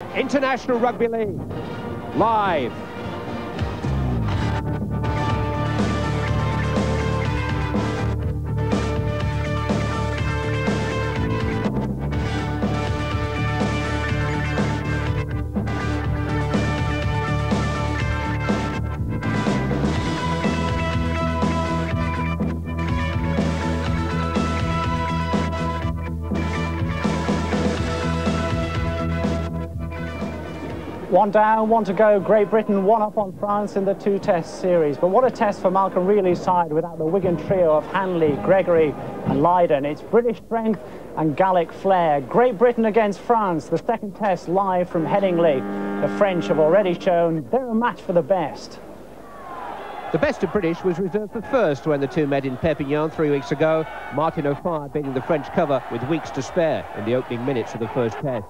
International Rugby League, live. One down, one to go. Great Britain one up on France in the two-test series. But what a test for Malcolm Reilly's side without the Wigan trio of Hanley, Gregory and Lydon. It's British strength and Gallic flair. Great Britain against France, the second test live from Headingley. The French have already shown they're a match for the best. The best of British was reserved for first when the two met in Perpignan 3 weeks ago. Martin O'Fire beating the French cover with weeks to spare in the opening minutes of the first test.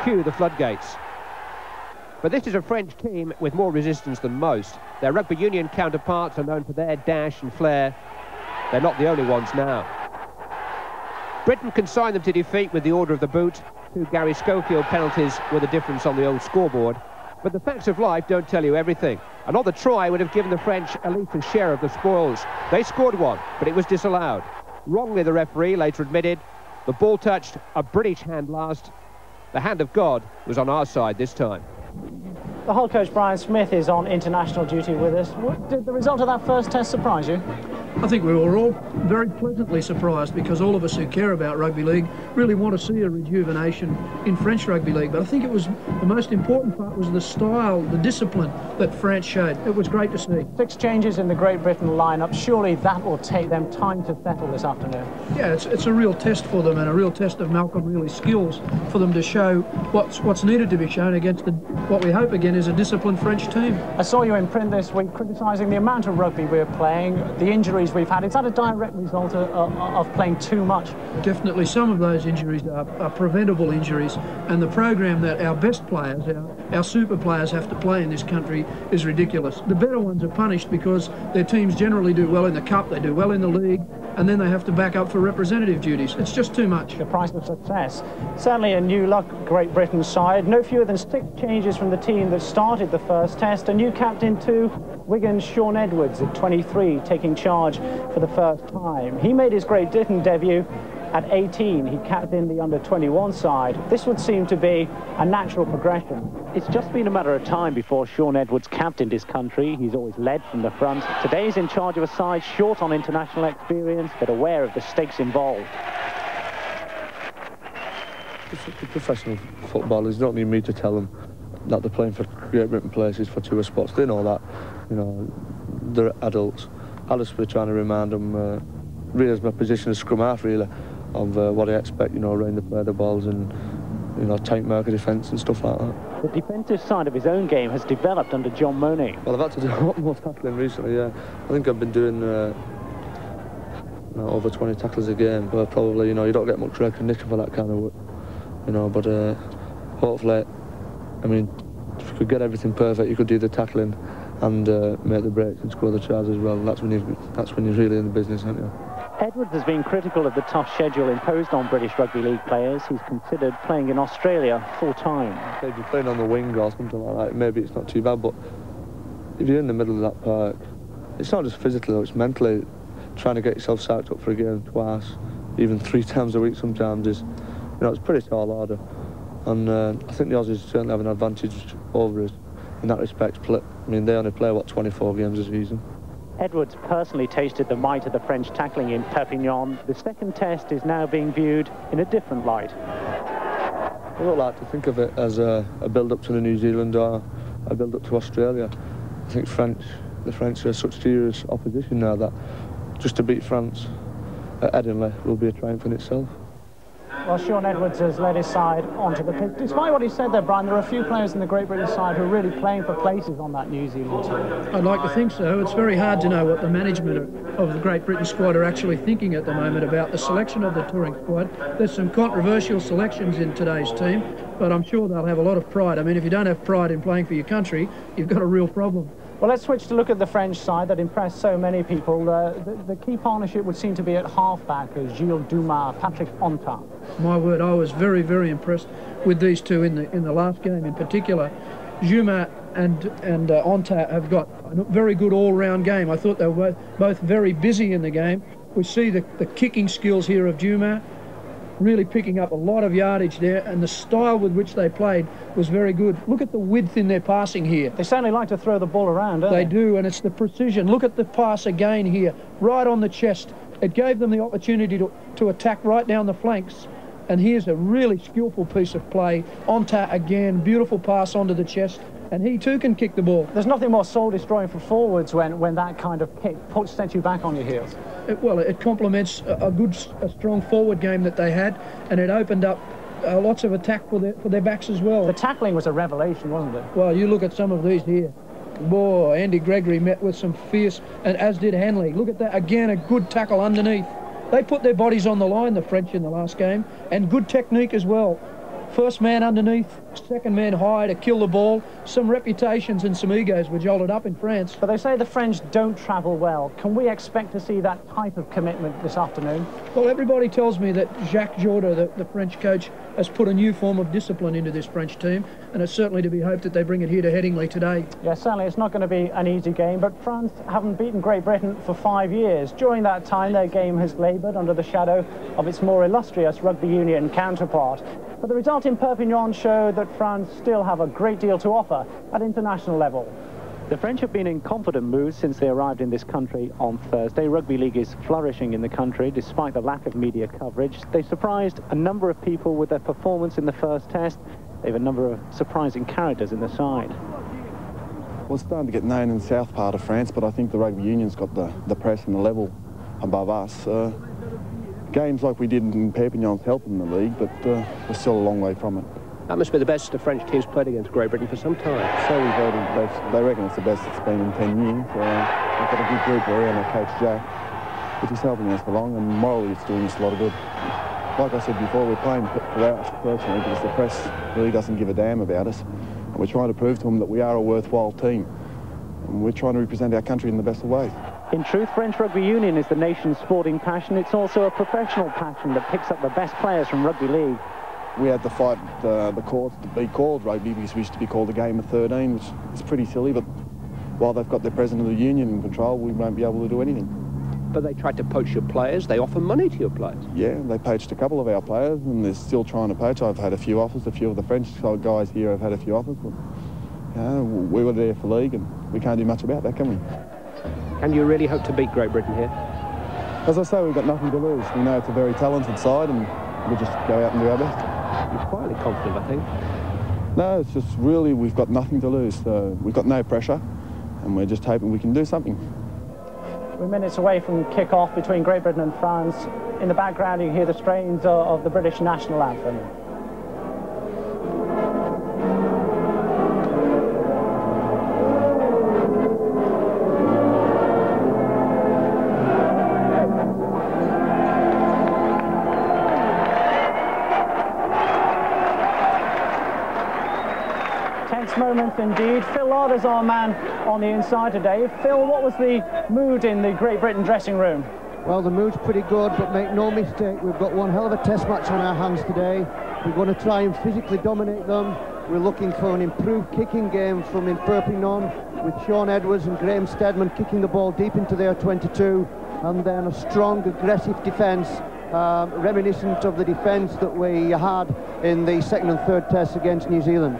Cue the floodgates. But this is a French team with more resistance than most. Their rugby union counterparts are known for their dash and flair. They're not the only ones now. Britain consigned them to defeat with the order of the boot. 2 Gary Schofield penalties were the difference on the old scoreboard. But the facts of life don't tell you everything. Another try would have given the French a lethal share of the spoils. They scored one, but it was disallowed. Wrongly, the referee later admitted. The ball touched a British hand last. The hand of God was on our side this time. The Hull coach Brian Smith is on international duty with us. Did the result of that first test surprise you? I think we were all very pleasantly surprised, because all of us who care about rugby league really want to see a rejuvenation in French rugby league. But I think it was the most important part was the style, the discipline that France showed. It was great to see. 6 changes in the Great Britain lineup. Surely that will take them time to settle this afternoon. Yeah, it's a real test for them, and a real test of Malcolm Reilly's skills for them to show what's needed to be shown against what we hope again is a disciplined French team. I saw you in print this week criticising the amount of rugby we're playing, the injuries we've had. Is that a direct result of playing too much? Definitely. Some of those injuries are preventable injuries, and the program that our best players, our super players have to play in this country is ridiculous. The better ones are punished because their teams generally do well in the cup, they do well in the league, and then they have to back up for representative duties. It's just too much. The price of success. Certainly a new look Great Britain side. No fewer than 6 changes from the team that started the first test. A new captain too, Wigan's Shaun Edwards at 23, taking charge for the first time. He made his Great Britain debut at 18. He captained the under-21 side. This would seem to be a natural progression. It's just been a matter of time before Shaun Edwards captained his country. He's always led from the front. Today he's in charge of a side short on international experience, but aware of the stakes involved. Professional footballers don't need me to tell them that they're playing for Great Britain places for tour spots. They know that, you know, they're adults. I'll just be trying to remind them, really as my position as scrum half, really, of what I expect, you know, around the play the balls and, you know, tight marker defence and stuff like that. The defensive side of his own game has developed under John Money. Well, I've had to do a lot more tackling recently, yeah. I think I've been doing over 20 tackles a game, but probably, you know, you don't get much recognition for that kind of work, you know, but hopefully, I mean, if you could get everything perfect, you could do the tackling and make the breaks and score the tries as well. That's when you're really in the business, aren't you? Edwards has been critical of the tough schedule imposed on British Rugby League players. He's considered playing in Australia full-time. If you're playing on the wing or something like that, maybe it's not too bad, but if you're in the middle of that park, it's not just physically though, it's mentally trying to get yourself psyched up for a game twice, even 3 times a week sometimes is, you know, it's pretty tall order. And I think the Aussies certainly have an advantage over us in that respect. I mean, they only play, what, 24 games a season. Edwards personally tasted the might of the French tackling in Perpignan. The second test is now being viewed in a different light. I don't like to think of it as a build-up to the New Zealand or a build-up to Australia. I think the French are such serious opposition now that just to beat France at Headingley will be a triumph in itself. Well, Shaun Edwards has led his side onto the pitch. Despite what he said there, Brian, there are a few players in the Great Britain side who are really playing for places on that New Zealand team. I'd like to think so. It's very hard to know what the management of the Great Britain squad are actually thinking at the moment about the selection of the touring squad. There's some controversial selections in today's team, but I'm sure they'll have a lot of pride. I mean, if you don't have pride in playing for your country, you've got a real problem. Well, let's switch to look at the French side that impressed so many people. The key partnership would seem to be at halfback, Gilles Dumas, Patrick Onta. My word, I was very, very impressed with these two in the last game in particular. Juma and Onta have got a very good all-round game. I thought they were both very busy in the game. We see the kicking skills here of Juma, really picking up a lot of yardage there, and the style with which they played was very good. Look at the width in their passing here. They certainly like to throw the ball around, don't they? They do, and it's the precision. Look at the pass again here, right on the chest. It gave them the opportunity to attack right down the flanks. And here's a really skillful piece of play. Onta again, beautiful pass onto the chest, and he too can kick the ball. There's nothing more soul-destroying for forwards when that kind of kick sends you back on your heels. It complements a strong forward game that they had, and it opened up lots of attack for their backs as well. The tackling was a revelation, wasn't it? Well, you look at some of these here. Boy, Andy Gregory met with some fierce, and as did Hanley. Look at that, again, a good tackle underneath. They put their bodies on the line, the French, in the last game, and good technique as well. First man underneath, second man high to kill the ball. Some reputations and some egos were jolted up in France. But they say the French don't travel well. Can we expect to see that type of commitment this afternoon? Well, everybody tells me that Jacques Jourda, the French coach, has put a new form of discipline into this French team, and it's certainly to be hoped that they bring it here to Headingley today. Yeah, certainly it's not going to be an easy game, but France haven't beaten Great Britain for 5 years. During that time, their game has laboured under the shadow of its more illustrious rugby union counterpart. But the result in Perpignan showed that France still have a great deal to offer at international level. The French have been in confident mood since they arrived in this country on Thursday. Rugby league is flourishing in the country despite the lack of media coverage. They surprised a number of people with their performance in the first test. They have a number of surprising characters in the side. Well, it's starting to get known in the south part of France, but I think the rugby union's got the press and the level above us. Games like we did in Perpignan's helping the league, but we're still a long way from it. That must be the best the French team's played against Great Britain for some time. So they reckon it's the best it's been in 10 years. We've got a good group around our coach Jack, which is helping us along, and morally it's doing us a lot of good. Like I said before, we're playing for us personally because the press really doesn't give a damn about us. And we're trying to prove to them that we are a worthwhile team, and we're trying to represent our country in the best of ways. In truth, French rugby union is the nation's sporting passion. It's also a professional passion that picks up the best players from rugby league. We had to fight the courts to be called rugby because we used to be called a game of 13, which is pretty silly, but while they've got their president of the union in control, we won't be able to do anything. But they tried to poach your players. They offer money to your players. Yeah, they poached a couple of our players, and they're still trying to poach. I've had a few offers. A few of the French guys here have had a few offers. But, we were there for league, and we can't do much about that, can we? Can you really hope to beat Great Britain here? As I say, we've got nothing to lose. We know it's a very talented side, and we'll just go out and do our best. You're quietly confident, I think. No, it's just really we've got nothing to lose. We've got no pressure, and we're just hoping we can do something. We're minutes away from kick-off between Great Britain and France. In the background, you can hear the strains of the British national anthem. Moments indeed. Phil Larder's our man on the inside today. Phil, what was the mood in the Great Britain dressing room? Well, the mood's pretty good, but make no mistake, we've got one hell of a test match on our hands today. We're going to try and physically dominate them. We're looking for an improved kicking game from in Perpignan, with Sean Edwards and Graham Steadman kicking the ball deep into their 22, and then a strong, aggressive defence, reminiscent of the defence that we had in the second and third tests against New Zealand.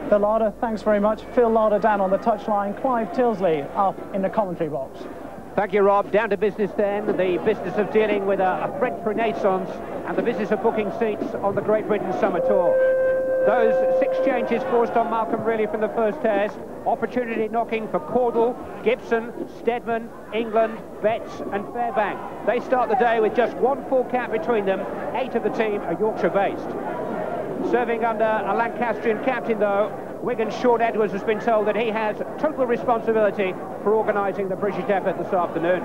Phil Larder, thanks very much. Phil Larder down on the touchline, Clive Tilsley up in the commentary box. Thank you, Rob. Down to business then, the business of dealing with a French renaissance and the business of booking seats on the Great Britain Summer Tour. Those 6 changes forced on Malcolm really from the first test. Opportunity knocking for Caudle, Gibson, Steadman, England, Betts and Fairbank. They start the day with just 1 full cap between them. 8 of the team are Yorkshire-based. Serving under a Lancastrian captain, though, Wigan's Sean Edwards has been told that he has total responsibility for organising the British effort this afternoon.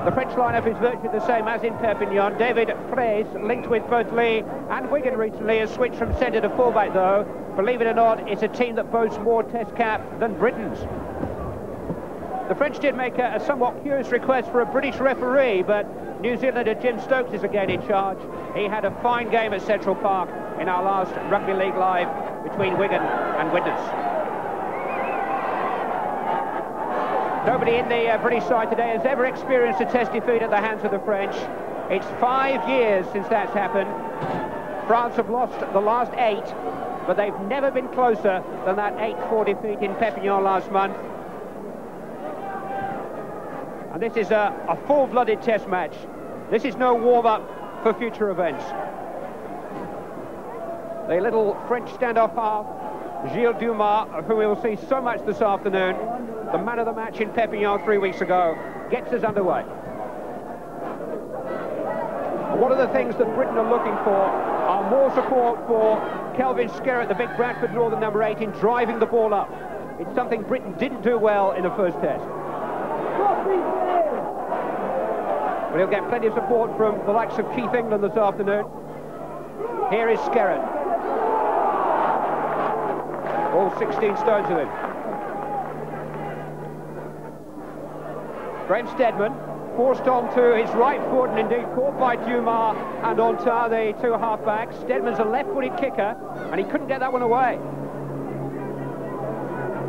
The French lineup is virtually the same as in Perpignan. David Fraisse, linked with both Lee and Wigan recently, has switched from centre to fullback, though. Believe it or not, it's a team that boasts more test cap than Britain's. The French did make a somewhat curious request for a British referee, but New Zealander Jim Stokes is again in charge. He had a fine game at Central Park in our last Rugby League Live between Wigan and Widnes. Nobody in the British side today has ever experienced a test defeat at the hands of the French. It's 5 years since that's happened. France have lost the last 8, but they've never been closer than that 8-4 defeat in Perpignan last month. And this is a full-blooded test match. This is no warm-up for future events. The little French standoff half, Gilles Dumas, of whom we will see so much this afternoon, the man of the match in Perpignan 3 weeks ago, gets us underway. One of the things that Britain are looking for are more support for Kelvin Skerritt, the big Bradford Northern number 8, in driving the ball up. It's something Britain didn't do well in the first test. But he'll get plenty of support from the likes of Keith England this afternoon. Here is Skerritt. All 16 stones of him. Graham Steadman forced onto his right foot and indeed caught by Dumas and Ontar, the two half-backs. Steadman's a left-footed kicker and he couldn't get that one away.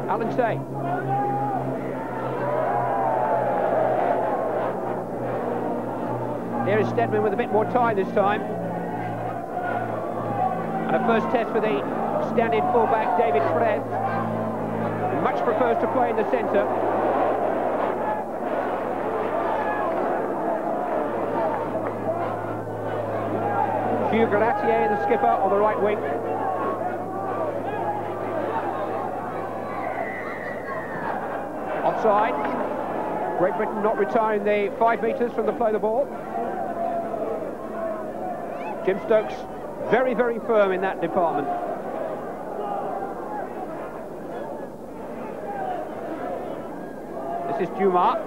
Alan Tate. Here is Steadman with a bit more time this time. And a first test for the stand-in fullback, David Perez. He much prefers to play in the centre. Hugh Gratier, the skipper, on the right wing. Offside. Great Britain not retiring the 5 metres from the play of the ball. Jim Stokes very, very firm in that department. This is Dumas.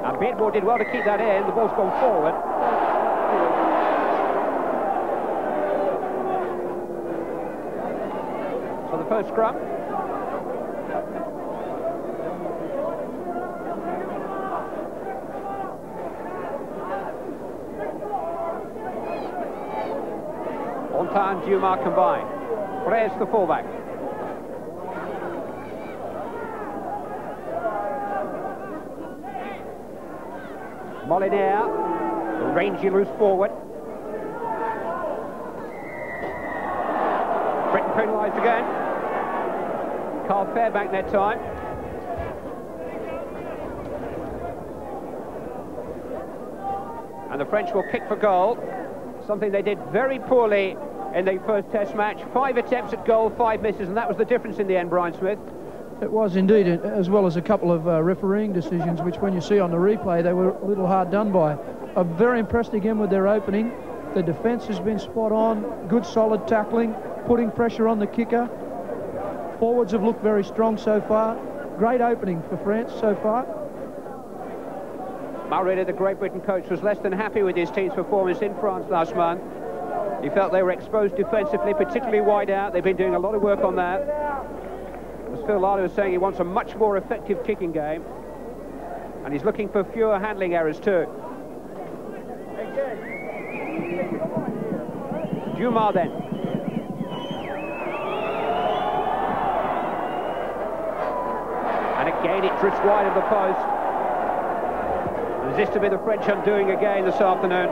And Beardmore did well to keep that in. The ball's gone forward. So the first scrum. Ontar and Dumas combined. Perez the fullback. Molinaire, the rangy loose forward. Britain penalised again. Carl Fairbank that time. And the French will kick for goal, something they did very poorly in the first test match. 5 attempts at goal, 5 misses, and that was the difference in the end, Brian Smith. It was indeed, as well as a couple of refereeing decisions, which when you see on the replay, they were a little hard done by. I'm very impressed again with their opening. The defence has been spot on, good solid tackling, putting pressure on the kicker. Forwards have looked very strong so far. Great opening for France so far. Mulready, the Great Britain coach, was less than happy with his team's performance in France last month. He felt they were exposed defensively, particularly wide out. They've been doing a lot of work on that. As Phil Larder was saying, he wants a much more effective kicking game. And he's looking for fewer handling errors too. Dumas then. And again it drifts wide of the post. And is this to be the French undoing again this afternoon?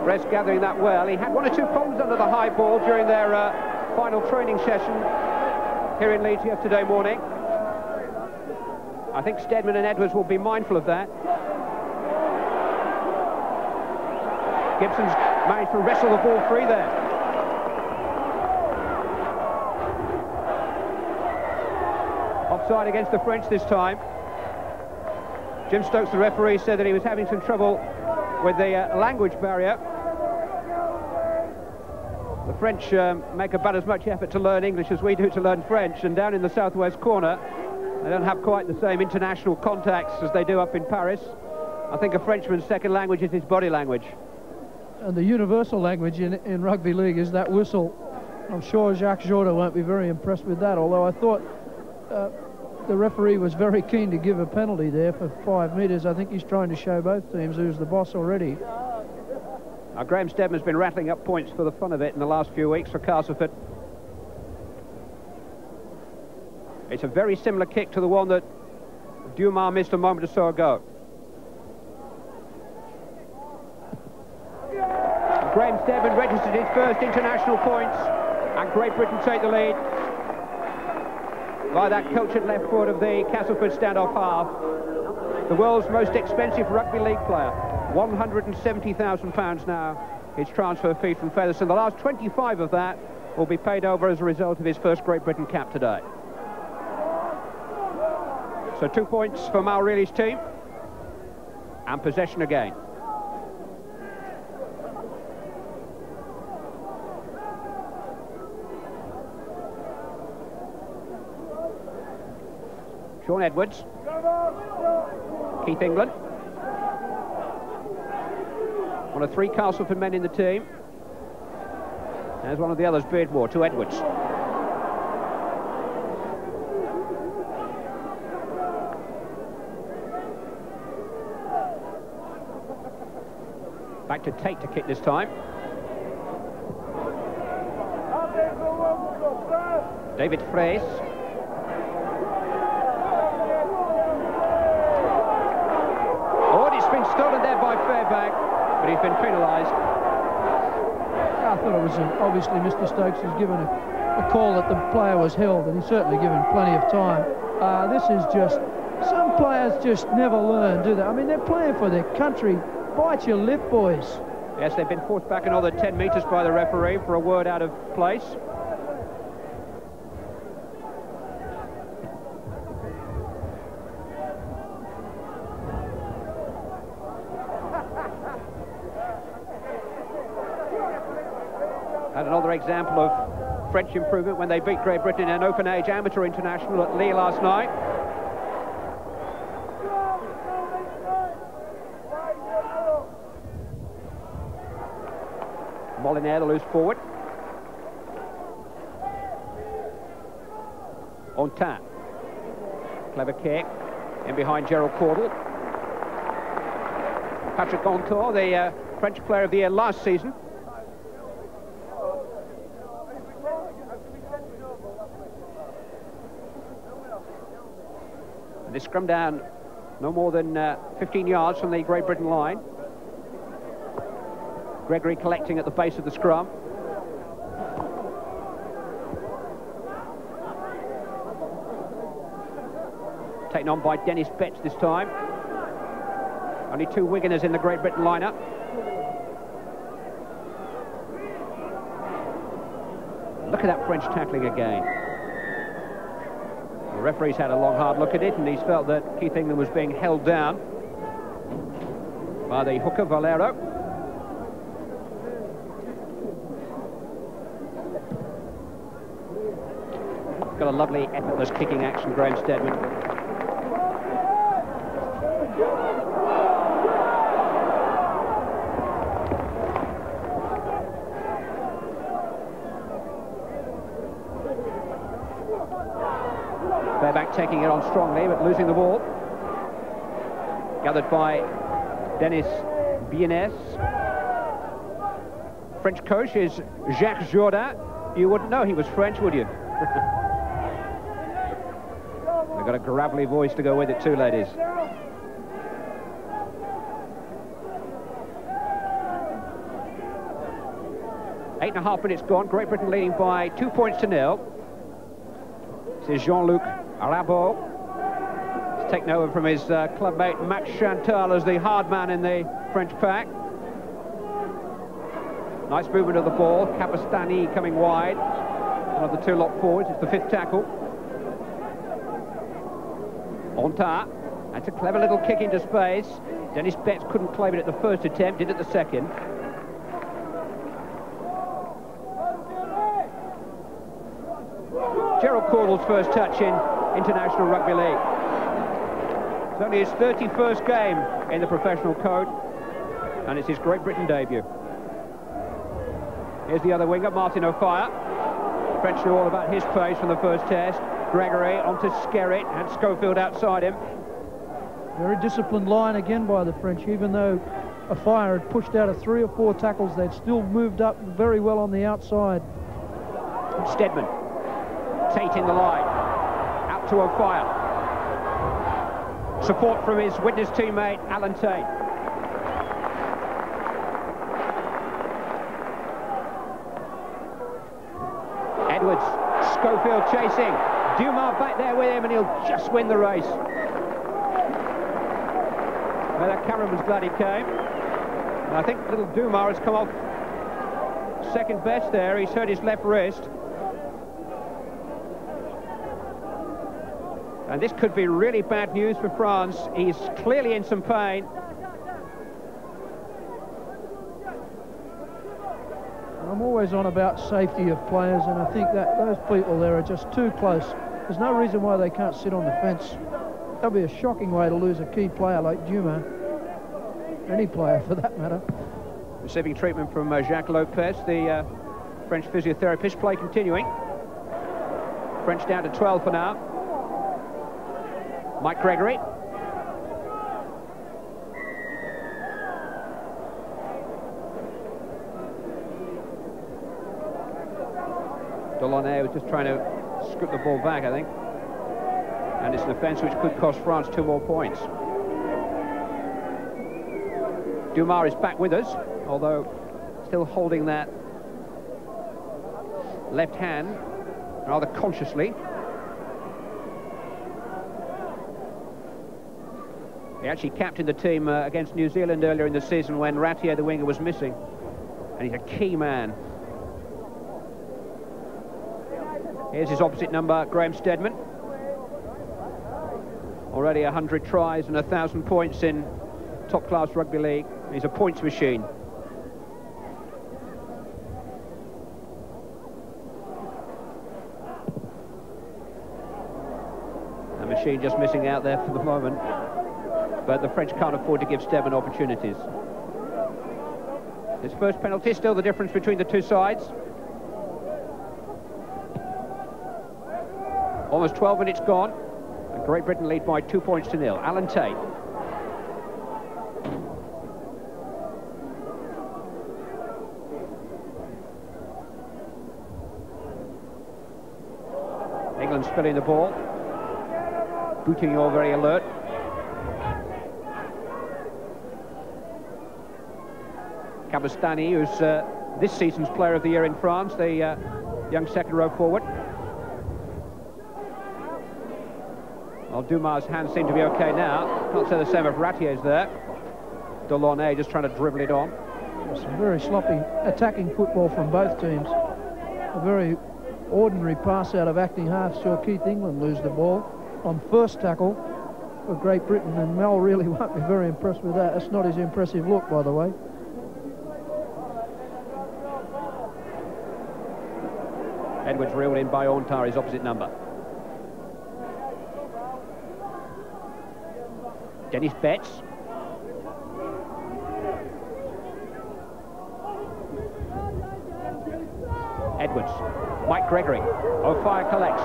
Brest gathering that well. He had 1 or 2 problems under the high ball during their final training session here in Leeds yesterday morning. I think Steadman and Edwards will be mindful of that. Gibson's managed to wrestle the ball free there. Offside against the French this time. Jim Stokes, the referee, said that he was having some trouble with the language barrier. The French make about as much effort to learn English as we do to learn French, and down in the southwest corner they don't have quite the same international contacts as they do up in Paris. I think a Frenchman's second language is his body language. And the universal language in rugby league is that whistle. I'm sure Jacques Jourda won't be very impressed with that, although I thought the referee was very keen to give a penalty there for 5 metres. I think he's trying to show both teams who's the boss already. Graham Steadman's been rattling up points for the fun of it in the last few weeks for Castleford. It's a very similar kick to the one that Dumas missed a moment or so ago. Graham Steadman registered his first international points, and Great Britain take the lead by that cultured left foot of the Castleford standoff half. The world's most expensive rugby league player, £170,000 now, his transfer fee from Featherstone. The last 25 of that will be paid over as a result of his first Great Britain cap today. So 2 points for Mal Reilly's team, and possession again. Sean Edwards, Keith England, one of 3 Castleford men in the team. There's one of the others, Beardmore, to Edwards. Back to Tate to kick this time. David Frace. It's been stolen there by Fairbank, but he's been penalised. I thought it was obviously Mr. Stokes has given a call that the player was held, and he's certainly given plenty of time. This is just, some players just never learn, do they? I mean, they're playing for their country. Bite your lip, boys. Yes, they've been forced back another 10 metres by the referee for a word out of place. And another example of French improvement when they beat Great Britain in an open-age amateur international at Lille last night. Molinaire, the loose forward. Ontin. Clever kick. In behind Gerald Caudle. Patrick Gontor, the French Player of the Year last season. They scrum down no more than 15 yards from the Great Britain line. Gregory collecting at the base of the scrum. Taken on by Dennis Betts this time. Only 2 Wiganers in the Great Britain lineup. Look at that French tackling again. The referee's had a long, hard look at it, and he's felt that Keith England was being held down by the hooker, Valero. Got a lovely, effortless kicking action, Graham Steadman. Fairbank taking it on strongly, but losing the ball. Gathered by Denis Bienes. French coach is Jacques Jourdain. You wouldn't know he was French, would you? They've got a gravelly voice to go with it too, ladies. Eight and a half minutes gone. Great Britain leading by 2 points to 0. This is Jean-Luc Rabot. He's taken over from his clubmate Max Chantal as the hard man in the French pack. Nice movement of the ball. Capistani coming wide. One of the 2 lock forwards. It's the 5th tackle. Ontin. That's a clever little kick into space. Dennis Betts couldn't claim it at the first attempt, did at the second. Gerald Caudle's first touch in International Rugby League. It's only his 31st game in the professional code, and it's his Great Britain debut. Here's the other winger, Martin O'Fire. The French knew all about his pace from the first test. Gregory onto Skerritt, and Schofield outside him. Very disciplined line again by the French. Even though a fire had pushed out of 3 or 4 tackles, they'd still moved up very well on the outside. Steadman, Tate in the line, out to O'Fire. Support from his witness teammate, Alan Tate. Edwards, Schofield chasing. Dumas back there with him, and he'll just win the race. Well, that cameraman's glad he came. And I think little Dumas has come off second best there. He's hurt his left wrist. And this could be really bad news for France. He's clearly in some pain. I'm always on about safety of players, and I think that those people there are just too close. There's no reason why they can't sit on the fence. That'll be a shocking way to lose a key player like Dumas. Any player, for that matter. Receiving treatment from Jacques Lopez, the French physiotherapist. Play continuing. French down to 12 for now. Mike Gregory. Delaunay was just trying to scoop the ball back, I think. And it's an offence which could cost France 2 more points. Dumas is back with us, although still holding that left hand rather consciously. He actually captained the team against New Zealand earlier in the season when Ratier, the winger, was missing. And he's a key man. Here's his opposite number, Graham Steadman. Already 100 tries and 1,000 points in top-class rugby league. He's a points machine. A machine just missing out there for the moment. But the French can't afford to give Steadman opportunities. His first penalty, still the difference between the two sides. Almost 12 minutes gone, and Great Britain lead by 2 points to 0. Alan Tate. England spilling the ball. Boutignon very alert. Cabestany, who's this season's Player of the Year in France, the young second row forward. Well, Dumas' hands seem to be okay now. Can't say the same if Ratier's there. Delaunay just trying to dribble it on. Some very sloppy attacking football from both teams. A very ordinary pass out of acting half saw Keith England lose the ball on first tackle for Great Britain, and Mel really won't be very impressed with that. That's not his impressive look, by the way. Edwards reeled in by Ontar, his opposite number. Dennis Betts. Edwards. Mike Gregory. O'Fire collects.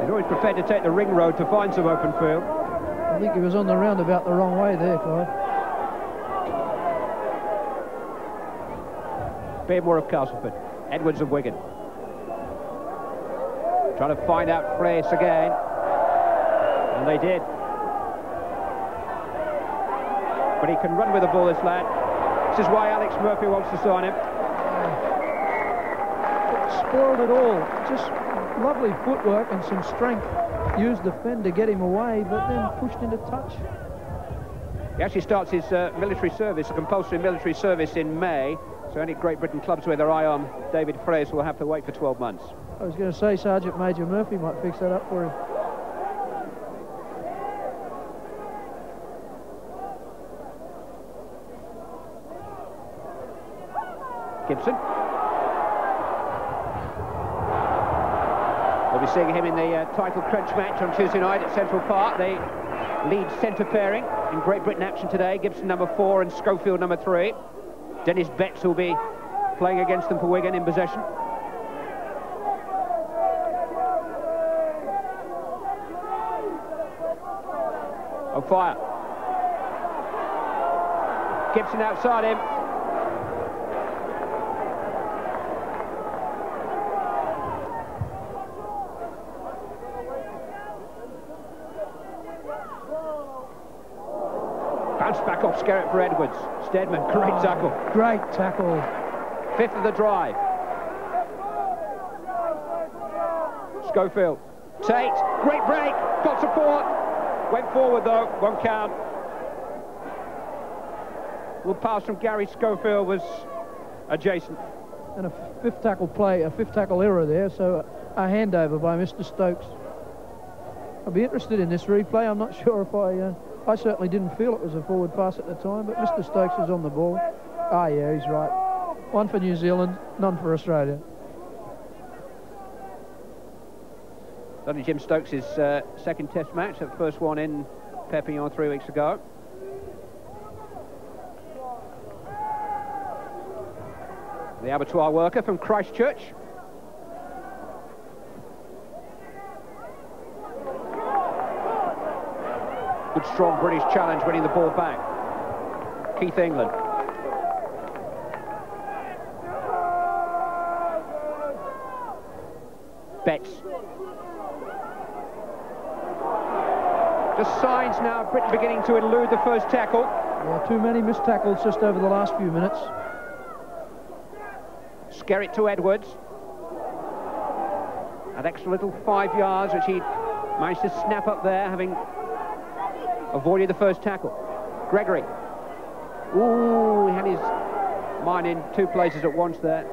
He's always preferred to take the ring road to find some open field. I think he was on the roundabout the wrong way there, Clive. Beardmore of Castleford. Edwards of Wigan. Trying to find out place again. And they did. But he can run with the ball, this lad. This is why Alex Murphy wants to sign him. Spoiled it all. Just lovely footwork and some strength. Used the fend to get him away, but then pushed into touch. He actually starts his military service, a compulsory military service in May. So any Great Britain clubs with their eye on David Fraser will have to wait for 12 months. I was going to say Sergeant Major Murphy might fix that up for him. Gibson. We'll be seeing him in the title crunch match on Tuesday night at Central Park. The lead centre pairing in Great Britain action today. Gibson number 4 and Schofield number 3. Dennis Betts will be playing against them for Wigan in possession. On fire. Gibson outside him. Bounce back off Skerritt for Edwards. Steadman, great tackle. Great tackle. Fifth of the drive. Schofield. Tate, great break, got support. Went forward though, won't count. Little pass from Gary Schofield was adjacent. And a fifth tackle play, a fifth tackle error there, so a handover by Mr. Stokes. I'll be interested in this replay. I'm not sure if I certainly didn't feel it was a forward pass at the time, but Mr. Stokes is on the ball. Ah, yeah, he's right. One for New Zealand, none for Australia. Only Jim Stokes' second test match, the first one in Perpignan 3 weeks ago. The abattoir worker from Christchurch. Good strong British challenge, winning the ball back. Keith England. Betts. Just signs now of Britain beginning to elude the first tackle. Yeah, too many missed tackles just over the last few minutes. Skerritt to Edwards. An extra little 5 yards, which he managed to snap up there, having avoided the first tackle. Gregory. Ooh, he had his mind in two places at once there.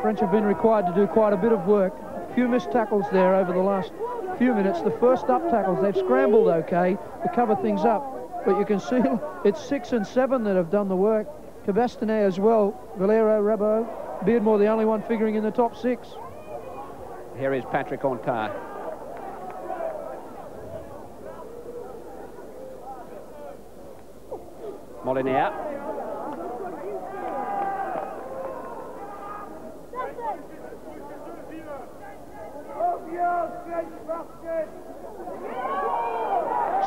French have been required to do quite a bit of work. A few missed tackles there over the last few minutes. The first up tackles, they've scrambled okay to cover things up, but you can see it's 6 and 7 that have done the work. Cabastanet as well, Valero, Rabo, Beardmore the only one figuring in the top 6. Here is Patrick Oncar. Molinier.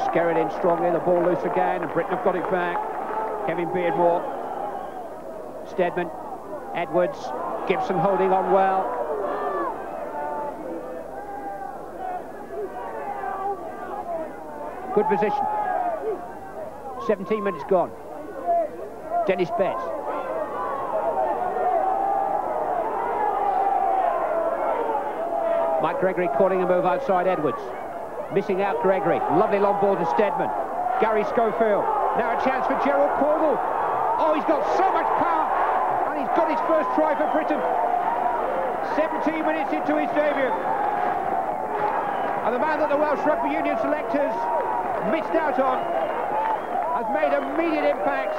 Skerritt in strongly, the ball loose again, and Britain have got it back. Kevin Beardmore. Steadman. Edwards. Gibson holding on well. Good position. 17 minutes gone. Dennis Betts. Mike Gregory calling a move outside Edwards. Missing out Gregory. Lovely long ball to Steadman. Gary Schofield. Now a chance for Gerald Caudle. Oh, he's got so much power. And he's got his first try for Britain. 17 minutes into his debut. And the man that the Welsh Rugby Union selectors missed out on has made immediate impact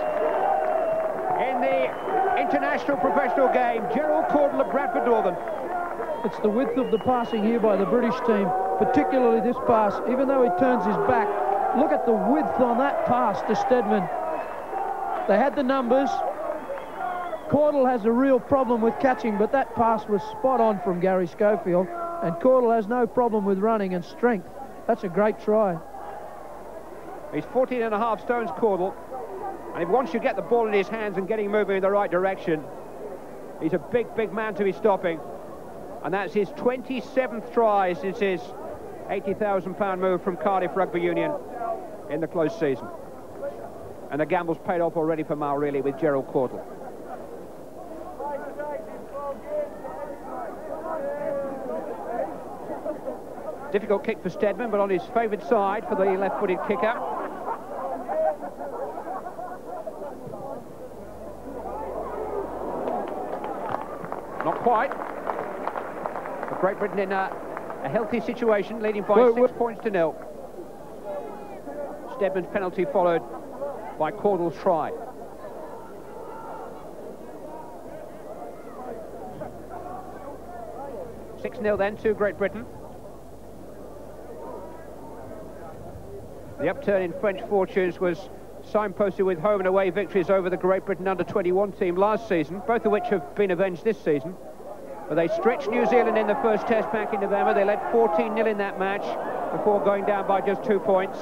in the international professional game. Gerald Caudle of Bradford Northern. It's the width of the passing here by the British team, particularly this pass. Even though he turns his back, look at the width on that pass to Steadman. They had the numbers. Caudle has a real problem with catching, but that pass was spot on from Gary Schofield, and Caudle has no problem with running and strength. That's a great try. He's 14.5 stones, Caudle, and if once you get the ball in his hands and getting moving in the right direction, he's a big, big man to be stopping. And that's his 27th try since his £80,000 move from Cardiff Rugby Union in the close season. And the gamble's paid off already for Mal Reilly with Gerald Caudle. Difficult kick for Steadman, but on his favoured side for the left-footed kicker. Not quite. But Great Britain in a healthy situation, leading by 6 points to 0. Steadman's penalty followed by Caudle's try. (6-0) then to Great Britain. The upturn in French fortunes was signposted with home and away victories over the Great Britain under-21 team last season, both of which have been avenged this season. But they stretched New Zealand in the first test back in November. They led 14-0 in that match before going down by just 2 points.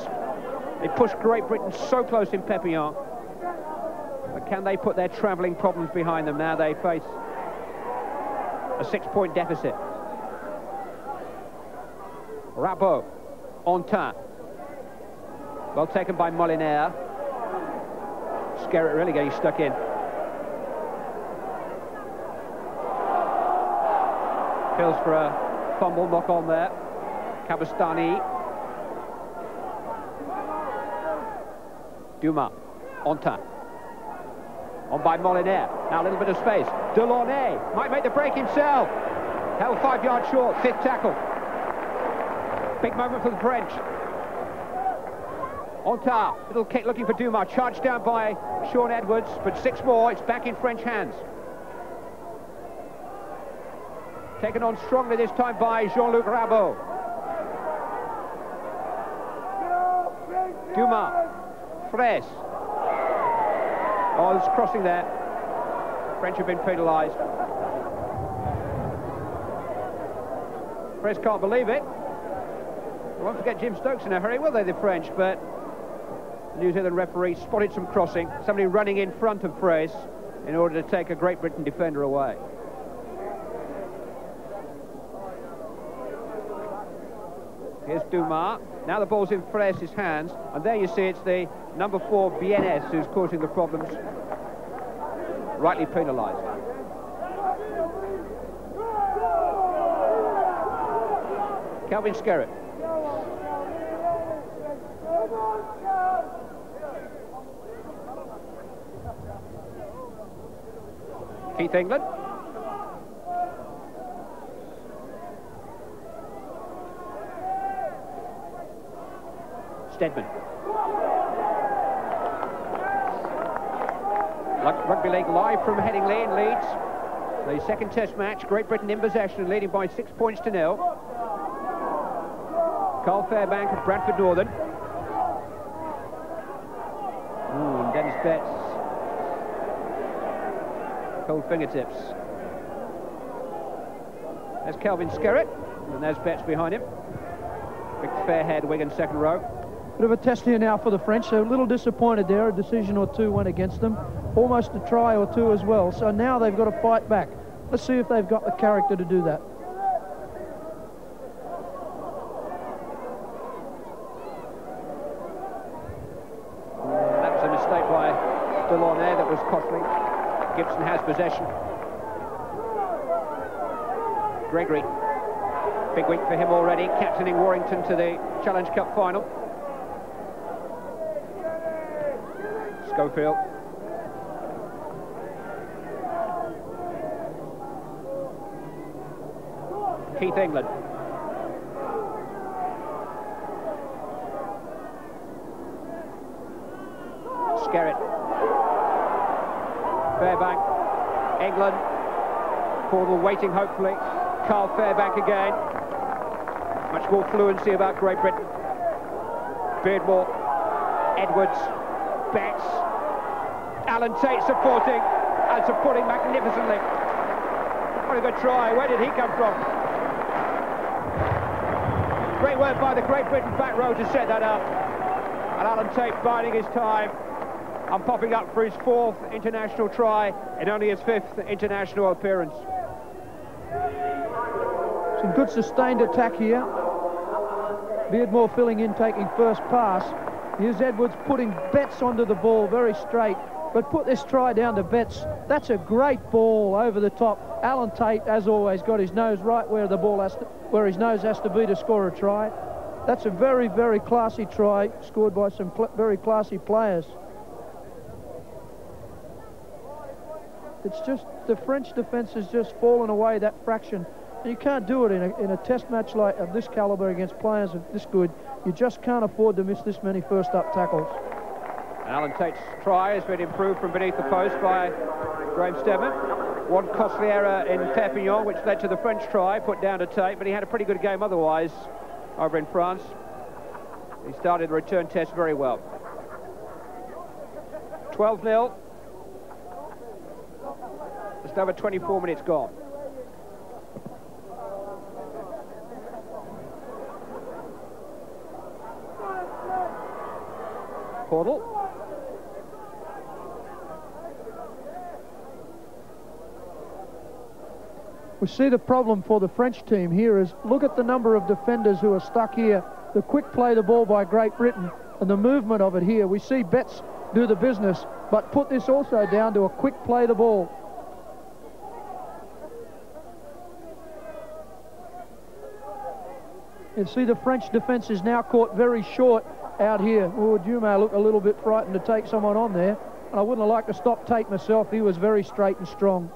They pushed Great Britain so close in Perpignan. But can they put their travelling problems behind them now they face a 6-point deficit? Rabot, Ontin. Well taken by Molinaire. Skerritt really getting stuck in. Pills for a fumble, knock on there. Kabastani. Dumas. Ontin. On by Molinaire. Now a little bit of space. Delaunay might make the break himself. Held 5 yards short. 5th tackle. Big moment for the French. Ontin. Little kick looking for Dumas. Charged down by Sean Edwards. But 6 more. It's back in French hands. Taken on strongly this time by Jean-Luc Rabot. Dumas. Fraisse. Oh, there's crossing there. French have been penalised. Fraisse can't believe it. They won't forget Jim Stokes in a hurry, will they, the French? But the New Zealand referee spotted some crossing. Somebody running in front of Fraisse in order to take a Great Britain defender away. Here's Dumas. Now the ball's in Fraisse's hands, and there you see it's the number 4 Bienes who's causing the problems. Rightly penalised. Kelvin Skerritt. Keith England. Stedman. Rugby League live from Headingley in Leeds. The second test match, Great Britain in possession, leading by 6 points to 0. Carl Fairbank of Bradford Northern. And Dennis Betts. Cold fingertips. There's Kelvin Skerritt, and there's Betts behind him. Big fair-haired Wigan second row. Bit of a test here now for the French. They're a little disappointed there. A decision or two went against them. Almost a try or two as well. So now they've got to fight back. Let's see if they've got the character to do that. That was a mistake by Delaunay that was costly. Gibson has possession. Gregory. Big week for him already, captaining Warrington to the Challenge Cup final. Schofield. Keith England. Skerritt. Fairbank. England. Caudle waiting hopefully. Carl Fairbank again. Much more fluency about Great Britain. Beardmore. Edwards. Betts. Alan Tate supporting magnificently. What a good try. Where did he come from? Great work by the Great Britain back row to set that up. And Alan Tate biding his time and popping up for his 4th international try in only his 5th international appearance. Some good sustained attack here. Beardmore filling in, taking first pass. Here's Edwards putting Betts onto the ball very straight, but put this try down to Betts. That's a great ball over the top. Alan Tate, as always, got his nose right where the ball has to, where his nose has to be to score a try. That's a very, very classy try, scored by some very classy players. It's just the French defence has just fallen away that fraction. You can't do it in a test match like of this calibre against players of this good. You just can't afford to miss this many first-up tackles. Alan Tate's try has been improved from beneath the post by Graham Stedman. One costly error in Perpignan, which led to the French try, put down to Tate, but he had a pretty good game otherwise over in France. He started the return test very well. 12-0. Just over 24 minutes gone. Caudle. We see the problem for the French team here is look at the number of defenders who are stuck here. The quick play the ball by Great Britain and the movement of it here. We see Betts do the business, but put this also down to a quick play the ball. You see the French defence is now caught very short out here. Oh, Dumas looked a little bit frightened to take someone on there. And I wouldn't have liked to stop Tate myself. He was very straight and strong.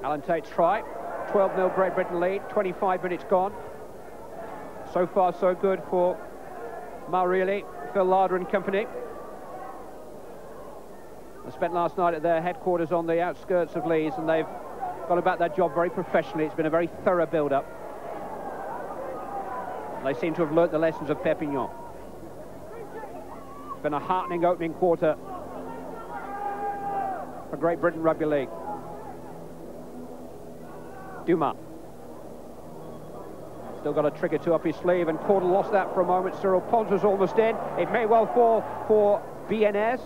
Alan Tate's try. 12-0 Great Britain lead. 25 minutes gone. So far, so good for Maurielli, Phil Larder and company. I spent last night at their headquarters on the outskirts of Leeds, and they've gone about their job very professionally. It's been a very thorough build-up. They seem to have learnt the lessons of Perpignan. It's been a heartening opening quarter for Great Britain Rugby League. Dumas. Still got a trick or two up his sleeve, and Caudle lost that for a moment. Cyril Pons was almost in. It may well fall for BNS.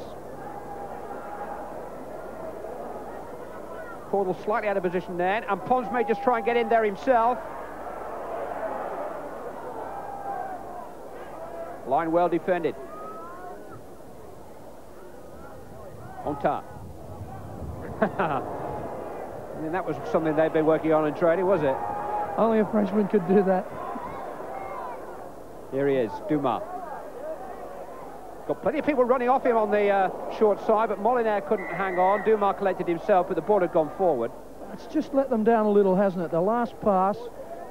Caudle slightly out of position then, and Pons may just try and get in there himself. Line well defended. Onta. I mean, that was something they'd been working on in training, was it? Only a Frenchman could do that. Here he is, Dumas. Got plenty of people running off him on the short side, but Molinaire couldn't hang on. Dumas collected himself, but the ball had gone forward. It's just let them down a little, hasn't it? The last pass,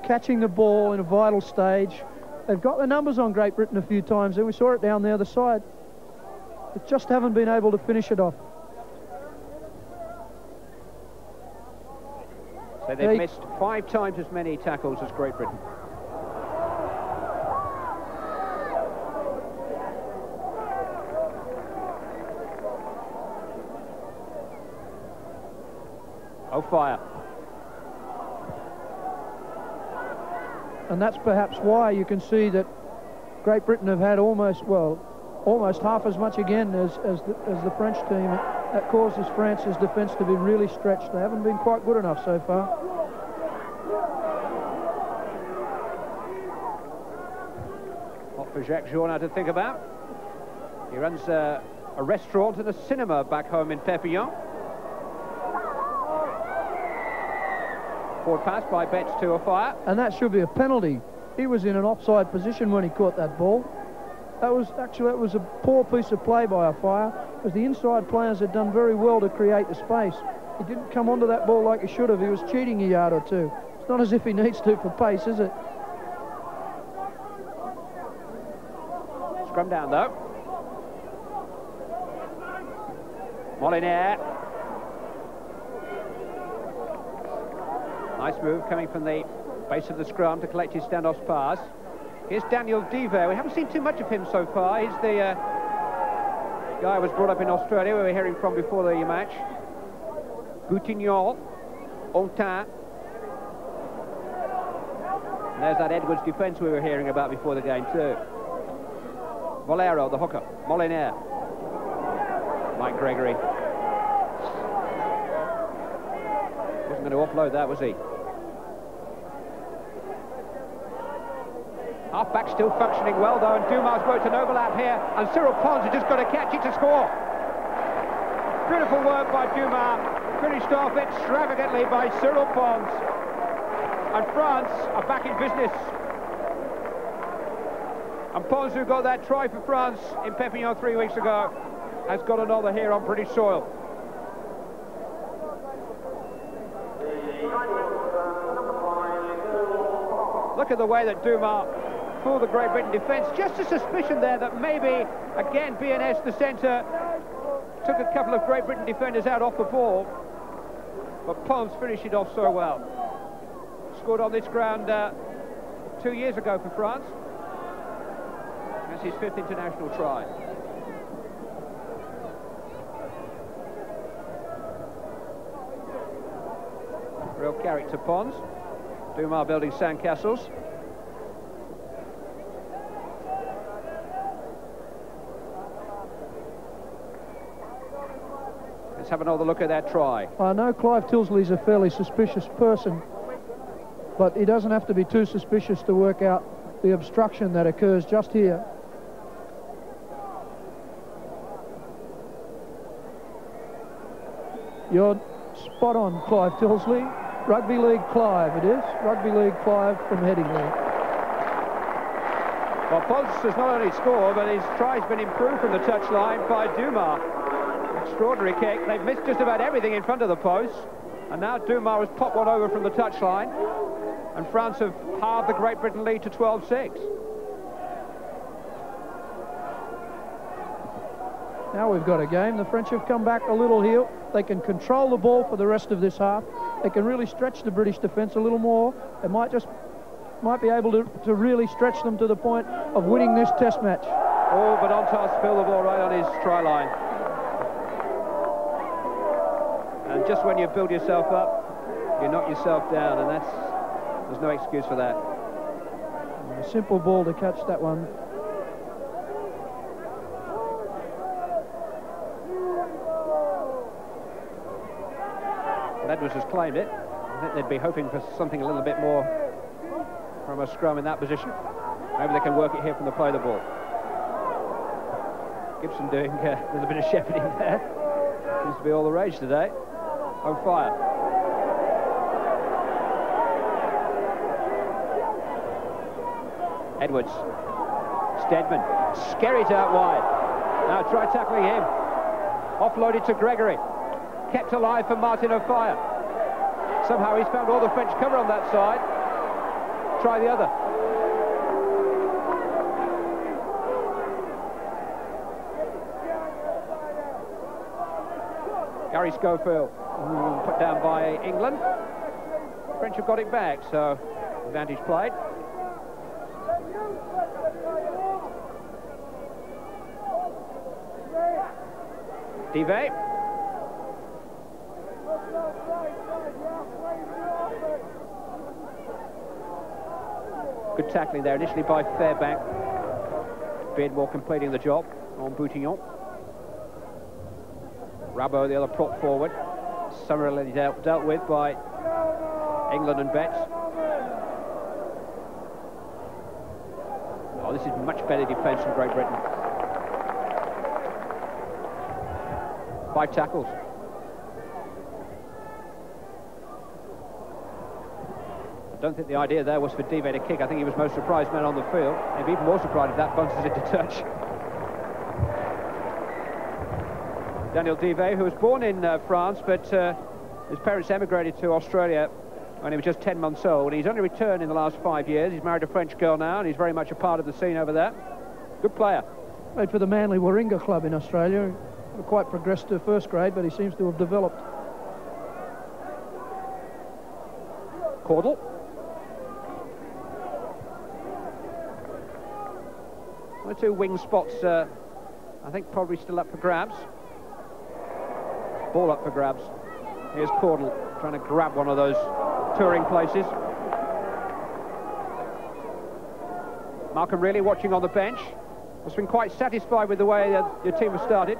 catching the ball in a vital stage. They've got the numbers on Great Britain a few times, and we saw it down the other side. They just haven't been able to finish it off. So they've missed 5 times as many tackles as Great Britain. Oh, fire. And that's perhaps why you can see that Great Britain have had almost half as much again as the French team. That causes France's defence to be really stretched. They haven't been quite good enough so far. What for Jacques Journoud to think about. He runs a restaurant and a cinema back home in Perpignan. Forward pass by Betts to a fire. And that should be a penalty. He was in an offside position when he caught that ball. That was a poor piece of play by a fire, because the inside players had done very well to create the space. He didn't come onto that ball like he should have. He was cheating a yard or two. It's not as if he needs to for pace, is it? Scrum down though. Molinaire. Nice move coming from the base of the scrum to collect his standoff pass. Here's Daniel Diver. We haven't seen too much of him so far. He's the guy who was brought up in Australia, we were hearing from before the match. Boutignon, Ontin. And there's that Edwards defence we were hearing about before the game too. Valero, the hooker. Molinaire. Mike Gregory. Wasn't going to offload that, was he? Half-back still functioning well, though, and Dumas worked an overlap here, and Cyril Pons has just got to catch it to score. Beautiful work by Dumas, finished off extravagantly by Cyril Pons. And France are back in business. And Pons, who got that try for France in Perpignan 3 weeks ago, has got another here on British soil. Look at the way that Dumas fooled the Great Britain defence. Just a suspicion there that maybe, again, BNS, the centre, took a couple of Great Britain defenders out off the ball. But Pons finished it off so well. Scored on this ground 2 years ago for France. That's his 5th international try. Real character ponds. Dumas building sandcastles. Let's have another look at that try. I know Clive Tilsley's a fairly suspicious person, but he doesn't have to be too suspicious to work out the obstruction that occurs just here. You're spot on, Clive Tilsley. Rugby League Clive, it is. Rugby League Clive from Headingley. Well, Ponce has not only scored, but his try's been improved from the touchline by Dumas. Extraordinary kick. They've missed just about everything in front of the post. And now Dumas has popped one over from the touchline. And France have halved the Great Britain lead to 12-6. Now we've got a game. The French have come back a little here. They can control the ball for the rest of this half. They can really stretch the British defence a little more. They might be able to really stretch them to the point of winning this test match. Oh, but Antar spilled the ball right on his try line. And just when you build yourself up, you knock yourself down, and there's no excuse for that. And a simple ball to catch that one. Edwards has claimed it. I think they'd be hoping for something a little bit more from a scrum in that position. Maybe they can work it here from the play of the ball. Gibson doing a little bit of shepherding there. Seems to be all the rage today. On fire. Edwards. Steadman. Skerritt out wide. Now try tackling him. Offloaded to Gregory. Kept alive for Martin O'Fire. Somehow he's found all the French cover on that side. Try the other. Gary Schofield, put down by England. French have got it back, so advantage played. Divet. Good tackling there initially by Fairbank. Beardmore completing the job on Boutignon. Rabot, the other prop forward, summarily dealt with by England and Betts. Oh, this is much better defence from Great Britain. 5 tackles. I don't think the idea there was for Divet to kick. I think he was most surprised man on the field. Maybe even more surprised if that bounces into touch. Daniel Divet, who was born in France, but his parents emigrated to Australia when he was just 10 months old. He's only returned in the last 5 years. He's married a French girl now, and he's very much a part of the scene over there. Good player. Played for the Manly Warringah club in Australia. Quite progressed to first grade, but he seems to have developed. Caudle. The 2 wing spots, I think, probably still up for grabs. Ball up for grabs. Here's Caudle trying to grab one of those touring places. Malcolm really watching on the bench. Has been quite satisfied with the way your team has started.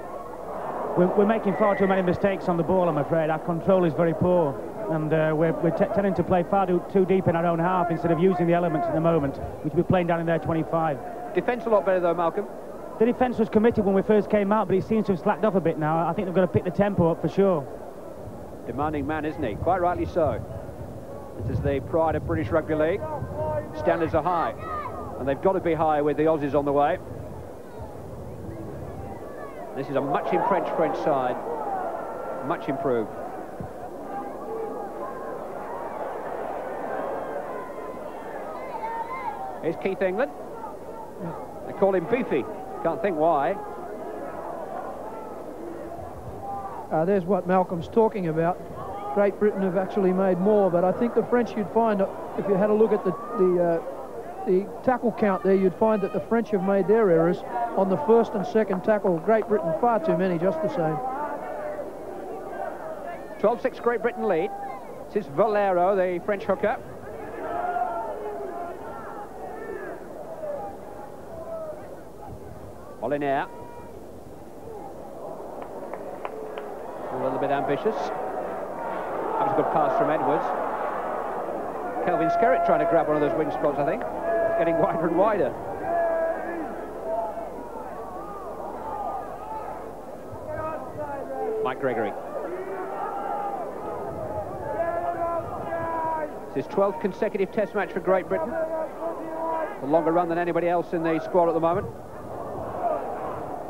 We're making far too many mistakes on the ball, I'm afraid. Our control is very poor, and we're tending to play far too deep in our own half instead of using the elements in the moment. We should be playing down in their 25. Defence a lot better though, Malcolm. The defence was committed when we first came out, but he seems to have slacked off a bit now. I think they've got to pick the tempo up for sure. Demanding man, isn't he? Quite rightly so. This is the pride of British Rugby League. Standards are high, and they've got to be high with the Aussies on the way. This is a much improved French side, much improved. Here's Keith England. They call him Beefy. Can't think why. There's what Malcolm's talking about. Great Britain have actually made more, but I think the French, you'd find, if you had a look at the tackle count there, you'd find that the French have made their errors on the first and second tackle. Great Britain, far too many, just the same. 12-6 Great Britain lead. This is Valero, the French hooker. Molinaire. A little bit ambitious. That was a good pass from Edwards. Kelvin Skerritt trying to grab one of those wing spots, I think. It's getting wider and wider. Mike Gregory. It's his 12th consecutive Test match for Great Britain. A longer run than anybody else in the squad at the moment.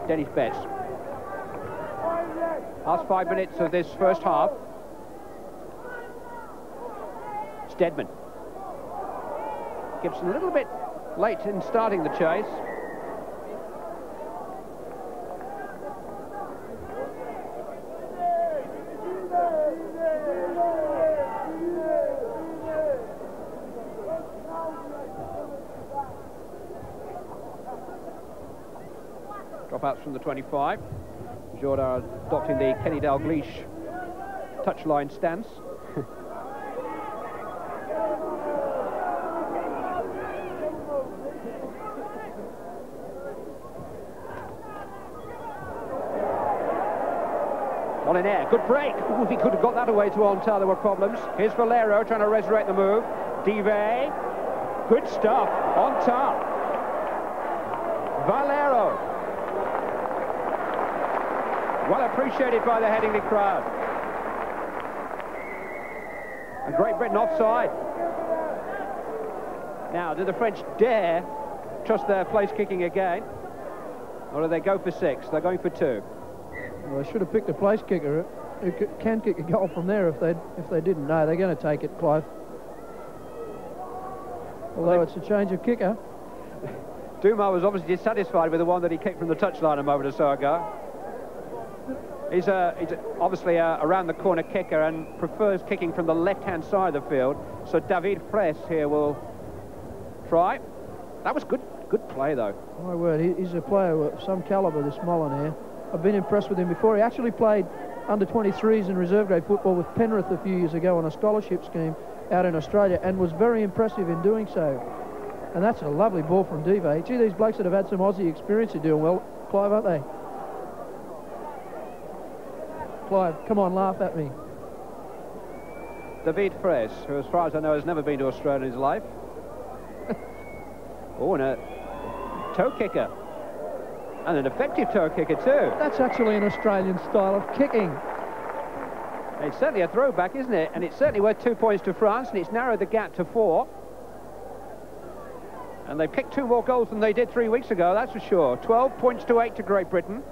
Dennis Betts. Last 5 minutes of this first half. Steadman. Gibson a little bit late in starting the chase. Dropouts from the 25. Jourdain adopting the Kenny Dalglish touchline stance. Molinaire, good break. Ooh, if he could have got that away to Ontar, there were problems. Here's Valero trying to resurrect the move. Dive, good stuff. Ontar. Valero. Well appreciated by the Headingley crowd. And Great Britain offside. Now, do the French dare trust their place kicking again? Or do they go for 6? They're going for 2. Well, they should have picked a place kicker who can kick a goal from there if they didn't. No, they're going to take it, Clive. Although it's a change of kicker. Dumas was obviously dissatisfied with the one that he kicked from the touchline a moment or so ago. He's obviously a around-the-corner kicker and prefers kicking from the left-hand side of the field. So David Fraisse here will try. That was good play, though. My word, he's a player of some calibre, this Molinaire. I've been impressed with him before. He actually played under-23s in reserve-grade football with Penrith a few years ago on a scholarship scheme out in Australia and was very impressive in doing so. And that's a lovely ball from Dive. Gee, these blokes that have had some Aussie experience are doing well, Clive, aren't they? Clive, come on, laugh at me. David Fraisse, who as far as I know has never been to Australia in his life. Oh, and a toe kicker. And an effective toe kicker too. That's actually an Australian style of kicking. It's certainly a throwback, isn't it? And it's certainly worth 2 points to France, and it's narrowed the gap to 4. And they picked 2 more goals than they did 3 weeks ago, that's for sure. 12 points to 8 to Great Britain.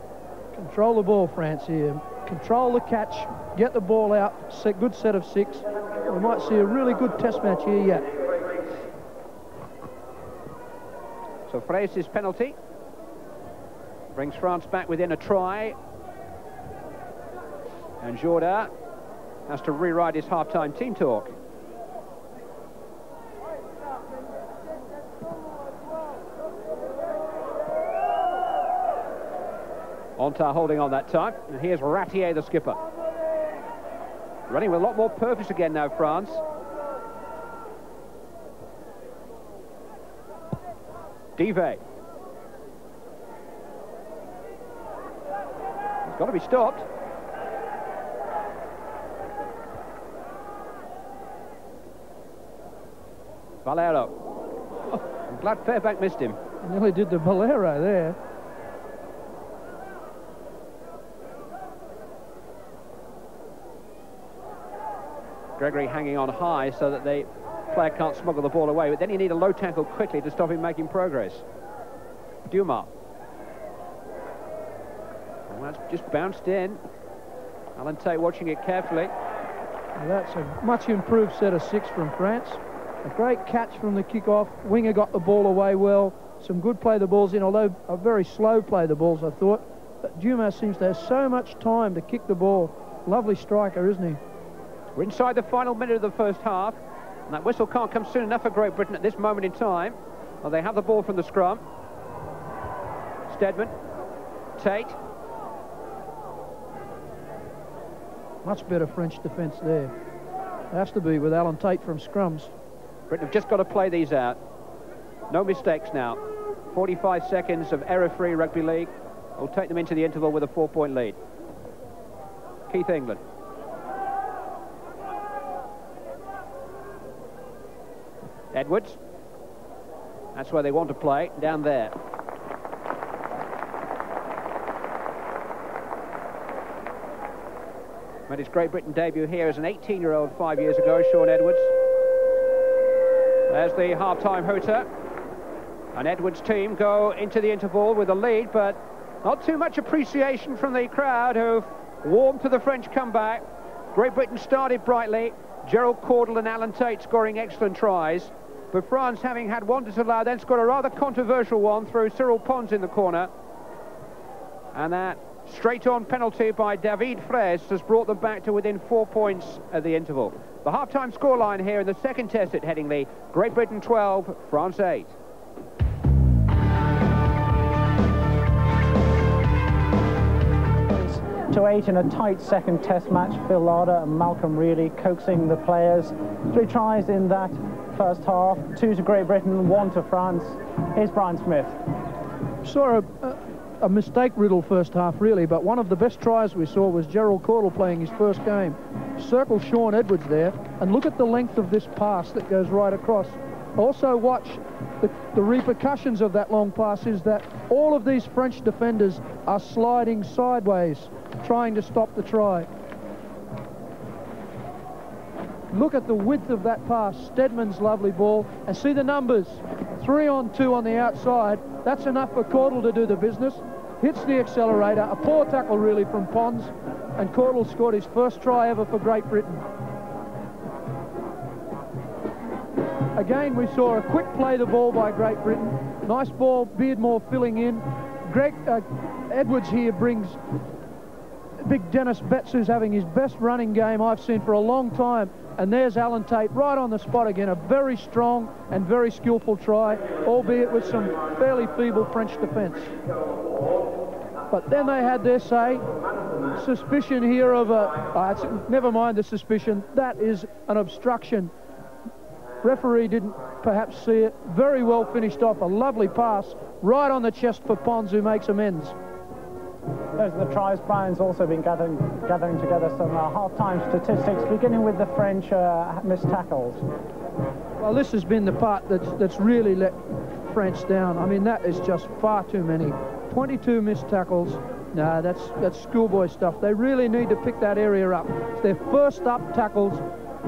Control the ball, France, here. Control the catch, get the ball out, good set of 6. We might see a really good Test match here yet. So Fraisse's penalty brings France back within a try. And Jourdain has to rewrite his half-time team talk. Ontar holding on that time. And here's Ratier, the skipper. Running with a lot more purpose again now, France. Dive. He's got to be stopped. Valero. Oh, I'm glad Fairbank missed him. He nearly did the Valero there. Gregory hanging on high so that the player can't smuggle the ball away, but then you need a low tackle quickly to stop him making progress. Dumas. Well, that's just bounced in. Alan Tate watching it carefully. Well, that's a much improved set of 6 from France. A great catch from the kick-off. Winger got the ball away well. Some good play the balls in, although a very slow play the balls, I thought. But Dumas seems to have so much time to kick the ball. Lovely striker, isn't he? We're inside the final minute of the first half, and that whistle can't come soon enough for Great Britain at this moment in time. Well, they have the ball from the scrum. Steadman, Tate. Much better French defence there. It has to be with Alan Tate from scrums. Britain have just got to play these out. No mistakes now. 45 seconds of error-free rugby league will take them into the interval with a 4-point lead. Keith England. Edwards. That's where they want to play, down there. Made his Great Britain debut here as an 18-year-old 5 years ago, Shaun Edwards. There's the half-time hooter. And Edwards' team go into the interval with a lead, but not too much appreciation from the crowd, who've warmed to the French comeback. Great Britain started brightly. Gerald Caudle and Alan Tate scoring excellent tries. But France, having had one disallowed, then scored a rather controversial one through Cyril Pons in the corner. And that straight-on penalty by David Fraisse has brought them back to within 4 points at the interval. The half-time scoreline here in the second test at Headingley: Great Britain 12, France 8. To 8 in a tight second test match. Phil Larder and Malcolm Reilly coaxing the players. 3 tries in that first half, 2 to Great Britain, 1 to France. Here's Brian Smith. Saw a mistake-riddled first half, really, but one of the best tries we saw was Gerald Caudle playing his first game. Circle Shaun Edwards there, and look at the length of this pass that goes right across. Also watch the repercussions of that long pass is that all of these French defenders are sliding sideways, trying to stop the try. Look at the width of that pass. Stedman's lovely ball, and see the numbers. 3-on-2 on the outside. That's enough for Caudle to do the business. Hits the accelerator. A poor tackle really from Pons, and Caudle scored his first try ever for Great Britain. Again, we saw a quick play the ball by Great Britain. Nice ball, Beardmore filling in. Edwards here brings big Dennis Betts, who's having his best running game I've seen for a long time. And there's Alan Tate right on the spot again. A very strong and very skillful try, albeit with some fairly feeble French defence. But then they had their say. Suspicion here of never mind the suspicion. That is an obstruction. Referee didn't perhaps see it. Very well finished off. A lovely pass right on the chest for Pons, who makes amends. Those are the tries. Brian's also been gathering together some half-time statistics, beginning with the French missed tackles. Well, this has been the part that's really let France down. I mean, that is just far too many. 22 missed tackles. No, that's schoolboy stuff. They really need to pick that area up. It's their first up tackles,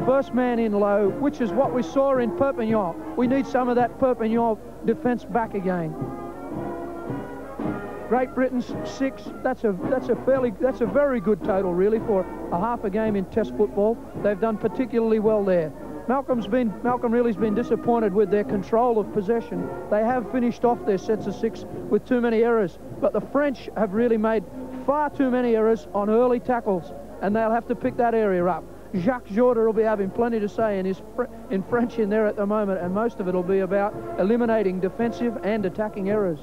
first man in low, which is what we saw in Perpignan. We need some of that Perpignan defence back again. Great Britain's 6. That's a very good total, really, for a half a game in Test football. They've done particularly well there. Malcolm Reilly's been disappointed with their control of possession. They have finished off their sets of 6 with too many errors, but the French have really made far too many errors on early tackles, and they'll have to pick that area up. Jacques Jourda will be having plenty to say in French in there at the moment, and most of it will be about eliminating defensive and attacking errors.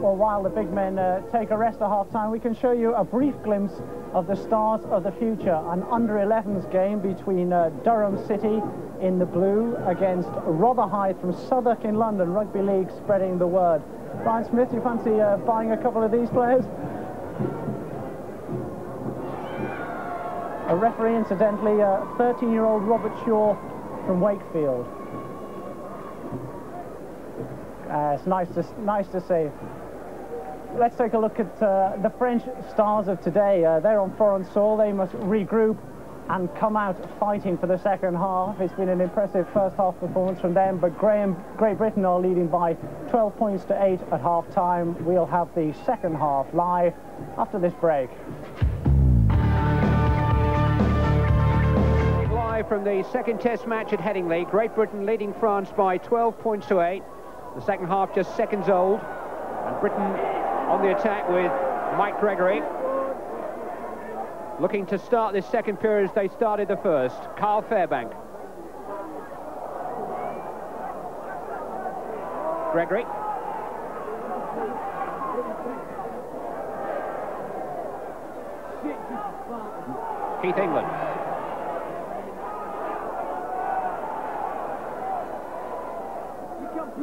Well, while the big men take a rest at half-time, we can show you a brief glimpse of the start of the future. An under-11s game between Durham City in the blue against Rotherhithe from Southwark in London. Rugby League spreading the word. Brian Smith, do you fancy buying a couple of these players? A referee, incidentally, 13-year-old Robert Shaw from Wakefield. It's nice to see. Let's take a look at the French stars of today. They're on foreign soil. They must regroup and come out fighting for the second half. It's been an impressive first half performance from them, but Great Britain are leading by 12 points to 8 at half-time. We'll have the second half live after this break. Live from the second test match at Headingley, Great Britain leading France by 12 points to 8. The second half just seconds old, and Britain on the attack with Mike Gregory, looking to start this second period as they started the first. Carl Fairbank. Gregory. Keith England.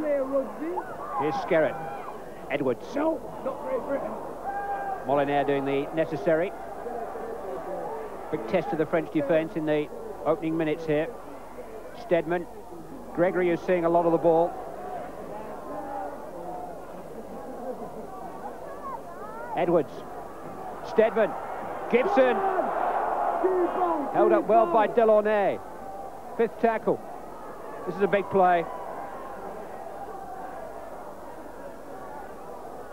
Here's Skerritt. Edwards. Molinaire doing the necessary. Big test of the French defence in the opening minutes here. Stedman. Gregory is seeing a lot of the ball. Edwards. Stedman. Gibson. Held up well by Delaunay. Fifth tackle. This is a big play.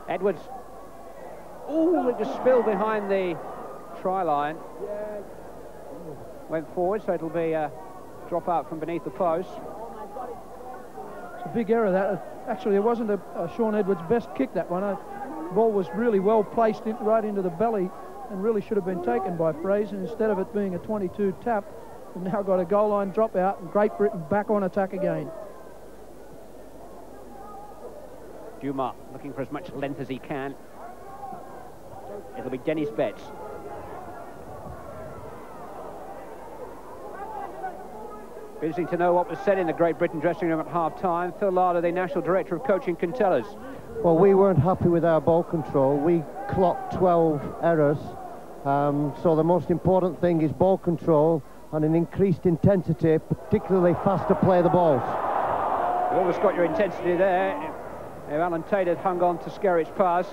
Edwards. Ooh, it just spilled behind the try line. Went forward, so it'll be a drop out from beneath the post. It's a big error that. Actually, it wasn't a Sean Edwards' best kick, that one. The ball was really well placed right into the belly and really should have been taken by Fraser. Instead of it being a 22 tap, we've now got a goal line drop out and Great Britain back on attack again. Dumas looking for as much length as he can. It'll be Dennis Betts. Interesting to know what was said in the Great Britain dressing room at half-time. Phil Larder, the National Director of Coaching, can tell us. Well, we weren't happy with our ball control. We clocked 12 errors. So the most important thing is ball control and an increased intensity, particularly faster play of the balls. You almost got your intensity there. If Alan Tate had hung on to Skerritt's pass.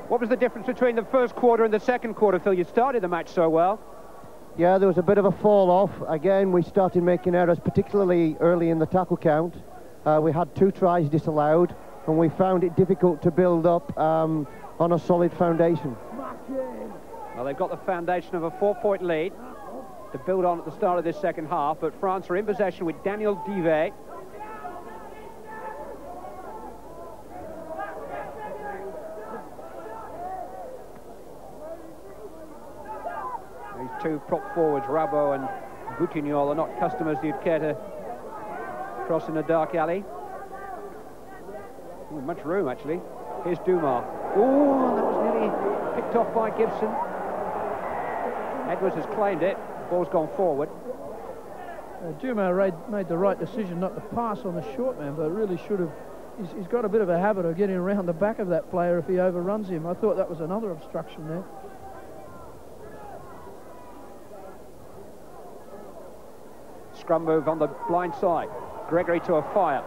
What was the difference between the first quarter and the second quarter, Phil? You started the match so well. Yeah, there was a bit of a fall-off. Again, we started making errors, particularly early in the tackle count. We had 2 tries disallowed, and we found it difficult to build up on a solid foundation. Well, they've got the foundation of a 4-point lead to build on at the start of this second half, but France are in possession with Daniel Divet. These two prop forwards, Rabot and Boutignol, are not customers you'd care to cross in a dark alley. Ooh, much room, actually. Here's Dumas. Oh, that was nearly picked off by Gibson. Edwards has claimed it. Ball's gone forward. Dumas made the right decision not to pass on the short man, but really should have. He's got a bit of a habit of getting around the back of that player if he overruns him. I thought that was another obstruction there. Scrum move on the blind side. Gregory to a fire.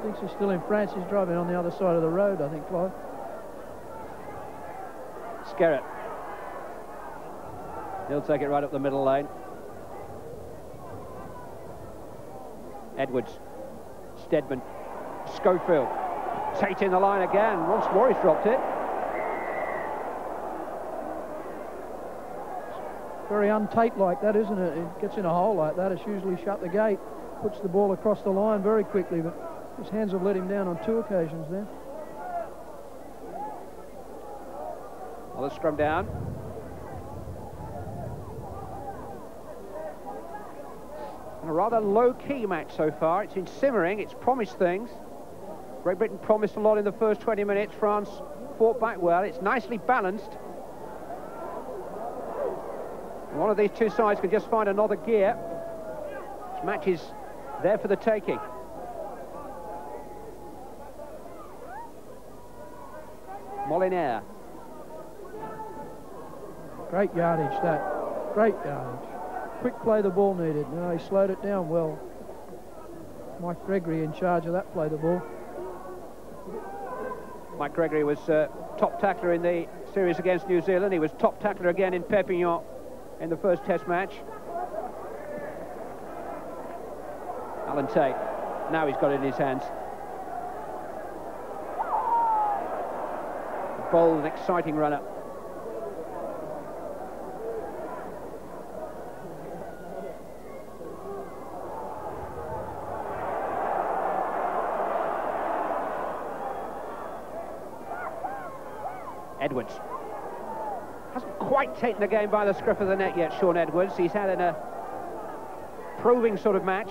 Thinks he's still in France. He's driving on the other side of the road, I think, Clive. Skerritt. He'll take it right up the middle lane. Edwards. Stedman. Schofield. Tate in the line again. Once more he's dropped it. Very un-Tate like that, isn't it? It gets in a hole like that. It's usually shut the gate, puts the ball across the line very quickly, but his hands have let him down on 2 occasions there. Well, the scrum down. And a rather low-key match so far. It's been simmering. It's promised things. Great Britain promised a lot in the first 20 minutes. France fought back well. It's nicely balanced. One of these two sides can just find another gear. This match is there for the taking. Molinaire. Great yardage, that. Great yardage. Quick play the ball needed. No, he slowed it down well. Mike Gregory in charge of that play the ball. Mike Gregory was top tackler in the series against New Zealand. He was top tackler again in Perpignan in the first test match. Alan Tate, now he's got it in his hands. A bold and exciting runner. Edwards. Hasn't quite taken the game by the scruff of the neck yet, Sean Edwards. He's had a proving sort of match.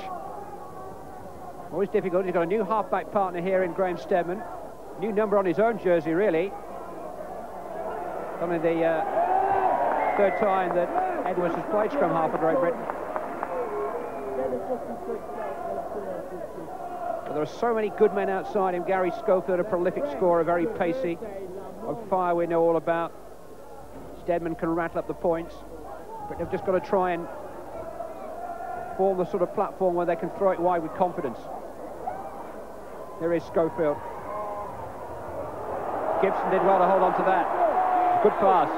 Always difficult. He's got a new half-back partner here in Graham Stedman. New number on his own jersey, really. Only the third time that Edwards has played scrum half for Great Britain. But there are so many good men outside him. Gary Schofield, a prolific scorer, very pacey. O'Fire we know all about. Steadman can rattle up the points, but they've just got to try and form the sort of platform where they can throw it wide with confidence. Here is Schofield. Gibson did well to hold on to that. Good pass.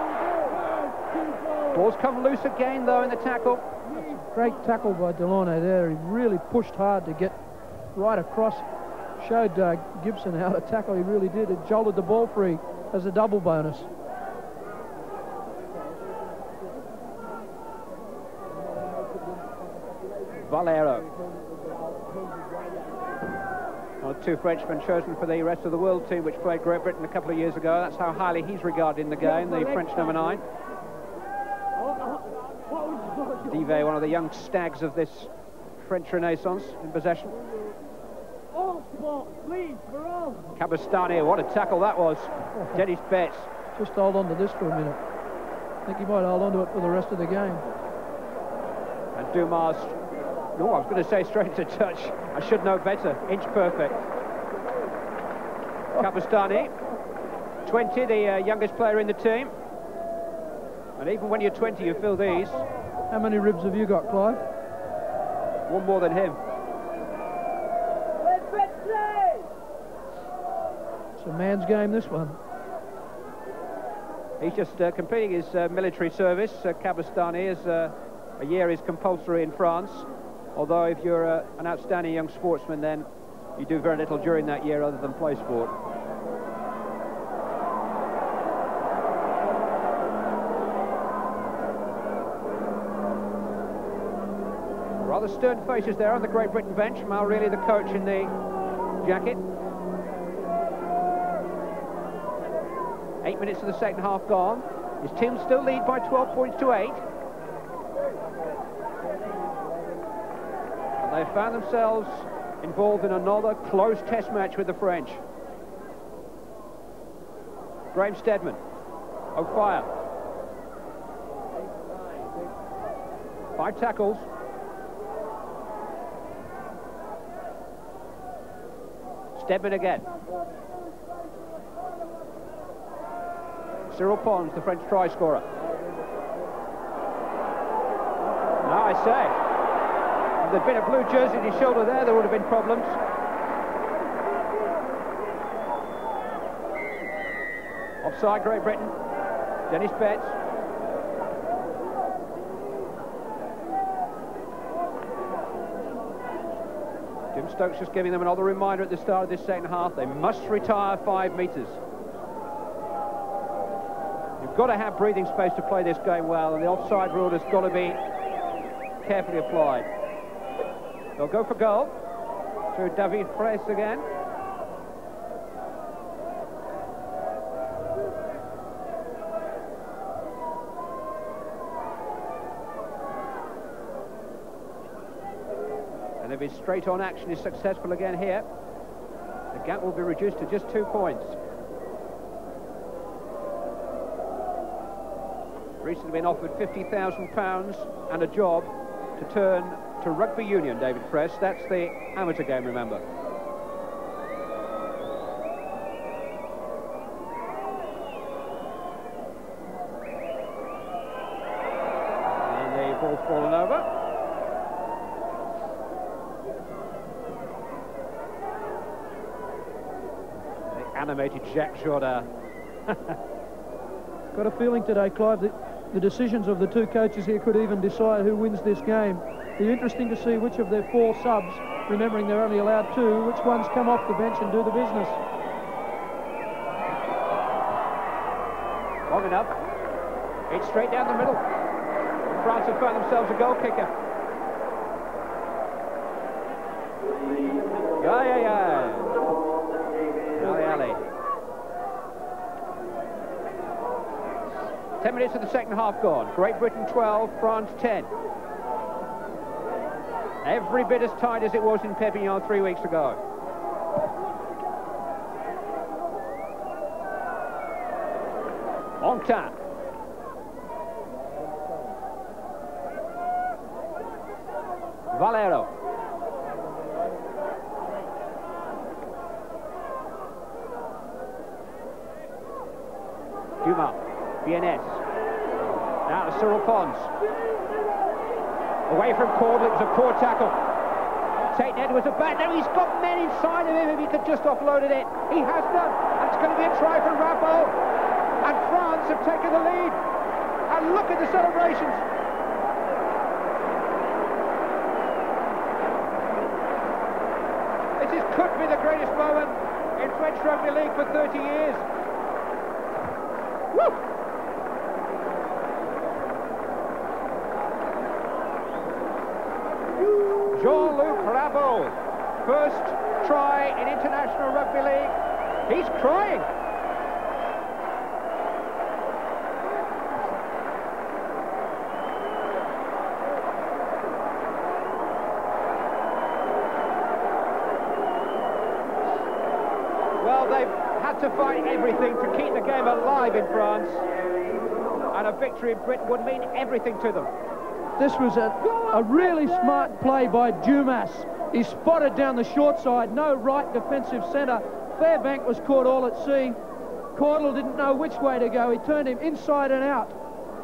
Ball's come loose again, though, in the tackle. Great tackle by Delano there. He really pushed hard to get right across. Showed Gibson how to tackle. He really did. It jolted the ball free as a double bonus. Valero. Well, two Frenchmen chosen for the rest of the world team, which played Great Britain a couple of years ago. That's how highly he's regarded in the game, the French number 9. Revivez, one of the young stags of this French Renaissance, in possession. Cabestany, what a tackle that was. Dennis Betts. Just hold on to this for a minute. I think he might hold on to it for the rest of the game. And Dumas. No, I was going to say straight to touch. I should know better. Inch perfect. Cabestany, 20, the youngest player in the team. And even when you're 20, you feel these. How many ribs have you got, Clive? One more than him. It's a man's game, this one. He's just completing his military service. Cabestany is a year is compulsory in France. Although if you're an outstanding young sportsman, then you do very little during that year other than play sport. Rather stern faces there on the Great Britain bench. Mal Reilly, the coach, in the jacket. 8 minutes of the second half gone. His team still lead by 12 points to 8. And they found themselves involved in another close test match with the French. Graham Steadman. O'Fire. 5 tackles. Steadman again. Cyril Pons, the French try scorer. Now I say, if there'd been a blue jersey on his shoulder there would have been problems. Offside, Great Britain. Dennis Betts. Jim Stokes just giving them another reminder at the start of this second half. They must retire 5 metres. You've got to have breathing space to play this game well, and the offside rule has got to be carefully applied. They'll go for goal through David Fraisse again. And if his straight-on action is successful again here, the gap will be reduced to just 2 points. Recently been offered £50,000 and a job to turn to rugby union, David Fraisse. That's the amateur game, remember. And the ball's fallen over. The animated Jacques Jourdain. Got a feeling today, Clive, that the decisions of the two coaches here could even decide who wins this game. It'll be interesting to see which of their 4 subs, remembering they're only allowed 2, which ones come off the bench and do the business. Long enough. It's straight down the middle. France have found themselves a goal kicker. Yeah. Ali. 10 minutes of the second half gone. Great Britain 12, France 10. Every bit as tight as it was in Perpignan 3 weeks ago. Montan. Valero. Dumas. BNS. Now to Cyril Pons. Away from Caudle, it was a poor tackle. Tate Edwards a back. Now he's got men inside of him if he could just offloaded it. He has done. And it's going to be a try for Rabault. And France have taken the lead. And look at the celebrations. This could be the greatest moment in French Rugby League for 30 years. Woo! Jean-Luc Rabault, first try in International Rugby League. He's crying. Well, they've had to fight everything to keep the game alive in France, and a victory in Britain would mean everything to them. This was a really smart play by Dumas. He spotted down the short side, no right defensive centre. Fairbank was caught all at sea. Caudle didn't know which way to go. He turned him inside and out.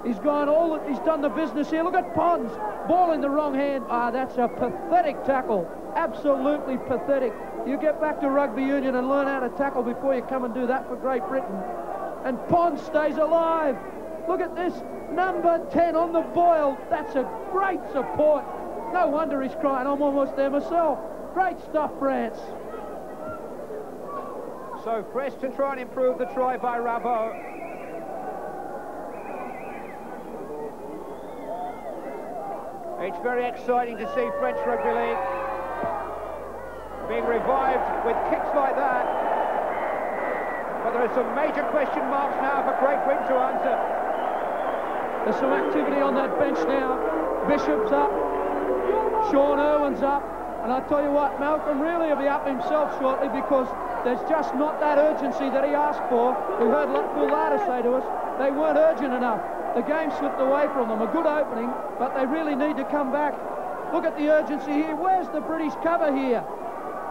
He's done the business here. Look at Pons, ball in the wrong hand. Ah, that's a pathetic tackle, absolutely pathetic. You get back to rugby union and learn how to tackle before you come and do that for Great Britain. And Pons stays alive. Look at this, number 10 on the boil. That's a great support. No wonder he's crying. I'm almost there myself. Great stuff, France. So fresh to try and improve the try by Rabault. It's very exciting to see French Rugby League being revived with kicks like that. But there are some major question marks now for Great Britain to answer. There's some activity on that bench now. Bishop's up, Sean Irwin's up, and I tell you what, Malcolm really will be up himself shortly because there's just not that urgency that he asked for. We heard Phil Larder say to us, they weren't urgent enough. The game slipped away from them. A good opening, but they really need to come back. Look at the urgency here. Where's the British cover here?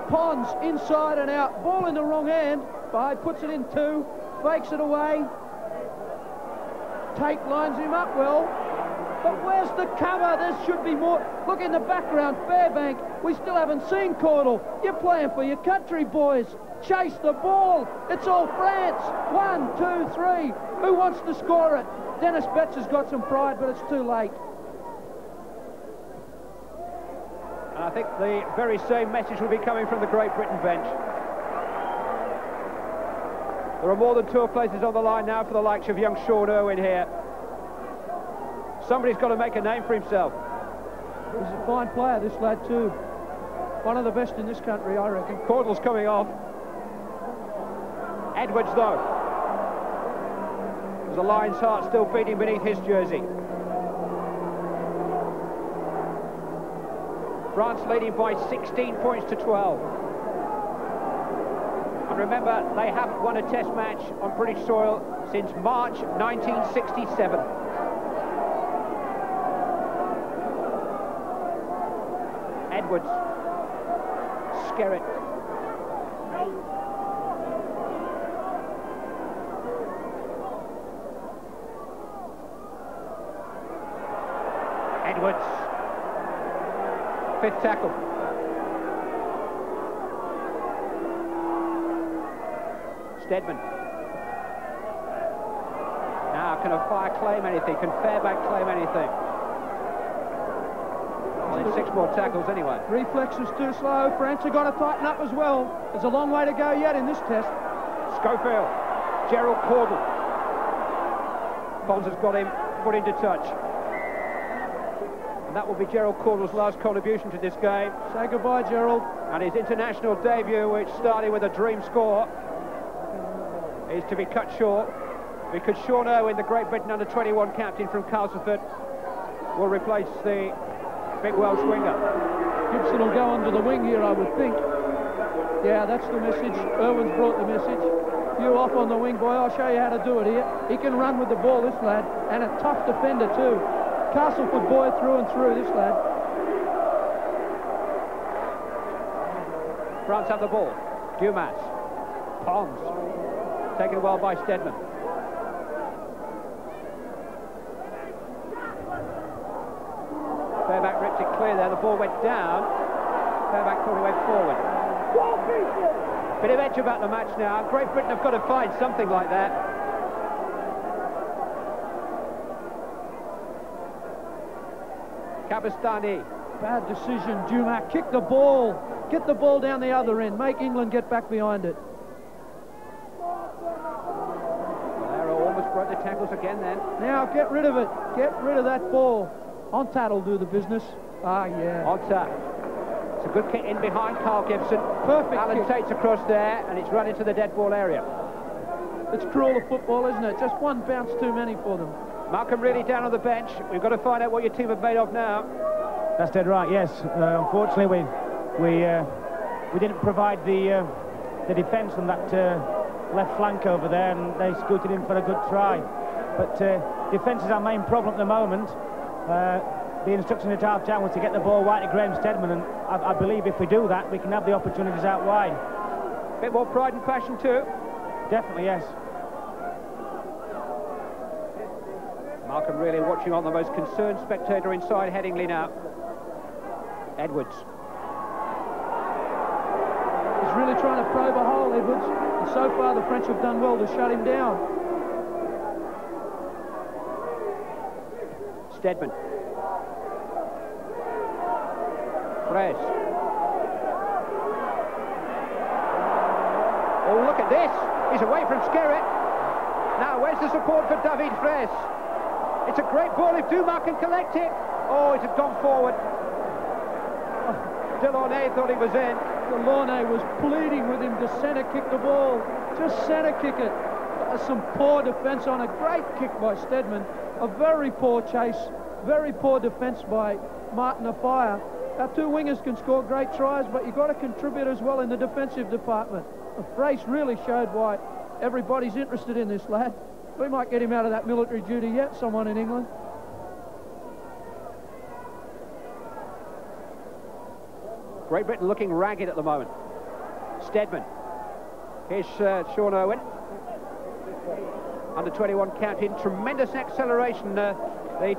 Pons inside and out. Ball in the wrong hand. Bide puts it in two, fakes it away. Tate lines him up well. But where's the cover? There should be more. Look in the background, Fairbank. We still haven't seen Caudle. You're playing for your country, boys. Chase the ball. It's all France. 1, 2, 3. Who wants to score it? Dennis Betts has got some pride, but it's too late. And I think the very same message will be coming from the Great Britain bench. There are more than 2 places on the line now for the likes of young Sean Irwin here. Somebody's got to make a name for himself. He's a fine player, this lad, too. One of the best in this country, I reckon. Caudle's coming off. Edwards, though. There's a lion's heart still beating beneath his jersey. France leading by 16 points to 12. And remember, they haven't won a test match on British soil since March 1967. Edwards. Skerritt. Edwards. 5th tackle. Steadman. Now, can a fire claim anything? Can Fairbank claim anything? Well, there's 6 more tackles anyway. Reflexes too slow. France have got to tighten up as well. There's a long way to go yet in this test. Schofield. Gerald Caudle. Pons has got him put into touch. And that will be Gerald Caudle's last contribution to this game. Say goodbye, Gerald. And his international debut, which started with a dream score, is to be cut short because Sean Irwin, the Great Britain under-21 captain from Castleford, will replace the big Welsh winger. Gibson will go under the wing here, I would think. Yeah, that's the message. Irwin's brought the message. You off on the wing, boy. I'll show you how to do it here. He can run with the ball, this lad, and a tough defender too. Castleford boy through and through, this lad. France have the ball. Dumas. Pons. Taken well by Stedman. Fairback ripped it clear there. The ball went down. Fairback thought he went forward. Bit of edge about the match now. Great Britain have got to find something like that. Kabastani. Bad decision, Dumas. Kick the ball. Get the ball down the other end. Make England get back behind it. Valero almost broke the tackles again then. Now get rid of it. Get rid of that ball. Ontat will do the business. Ah, yeah. Ontat. It's a good kick in behind Carl Gibson. Perfect Alan kick. Tate's across there, and it's run into the dead ball area. It's cruel of football, isn't it? Just one bounce too many for them. Malcolm really down on the bench. We've got to find out what your team have made of now. That's dead right, yes. Unfortunately, we didn't provide the defence on that left flank over there, and they scooted in for a good try. But defence is our main problem at the moment. The instruction at half-time was to get the ball wide to Graham Stedman, and I believe if we do that, we can have the opportunities out wide. Bit more pride and passion too. Definitely, yes. Malcolm really watching on, the most concerned spectator inside Headingley now. Edwards. He's really trying to probe a hole, Edwards. And so far, the French have done well to shut him down. Stedman. Fraisse. Oh, look at this. He's away from Skerritt. Now, where's the support for David Fraisse? It's a great ball if Dumas can collect it. Oh, it had gone forward. Delaunay thought he was in. Delaunay was pleading with him to centre kick the ball. Just centre kick it. Some poor defence on a great kick by Stedman. A very poor chase. Very poor defence by Martin Afire. Our two wingers can score great tries, but you've got to contribute as well in the defensive department. Fraisse really showed why everybody's interested in this lad. We might get him out of that military duty yet, someone in England. Great Britain looking ragged at the moment. Stedman. Here's Sean Owen. Under 21 captain. Tremendous acceleration. The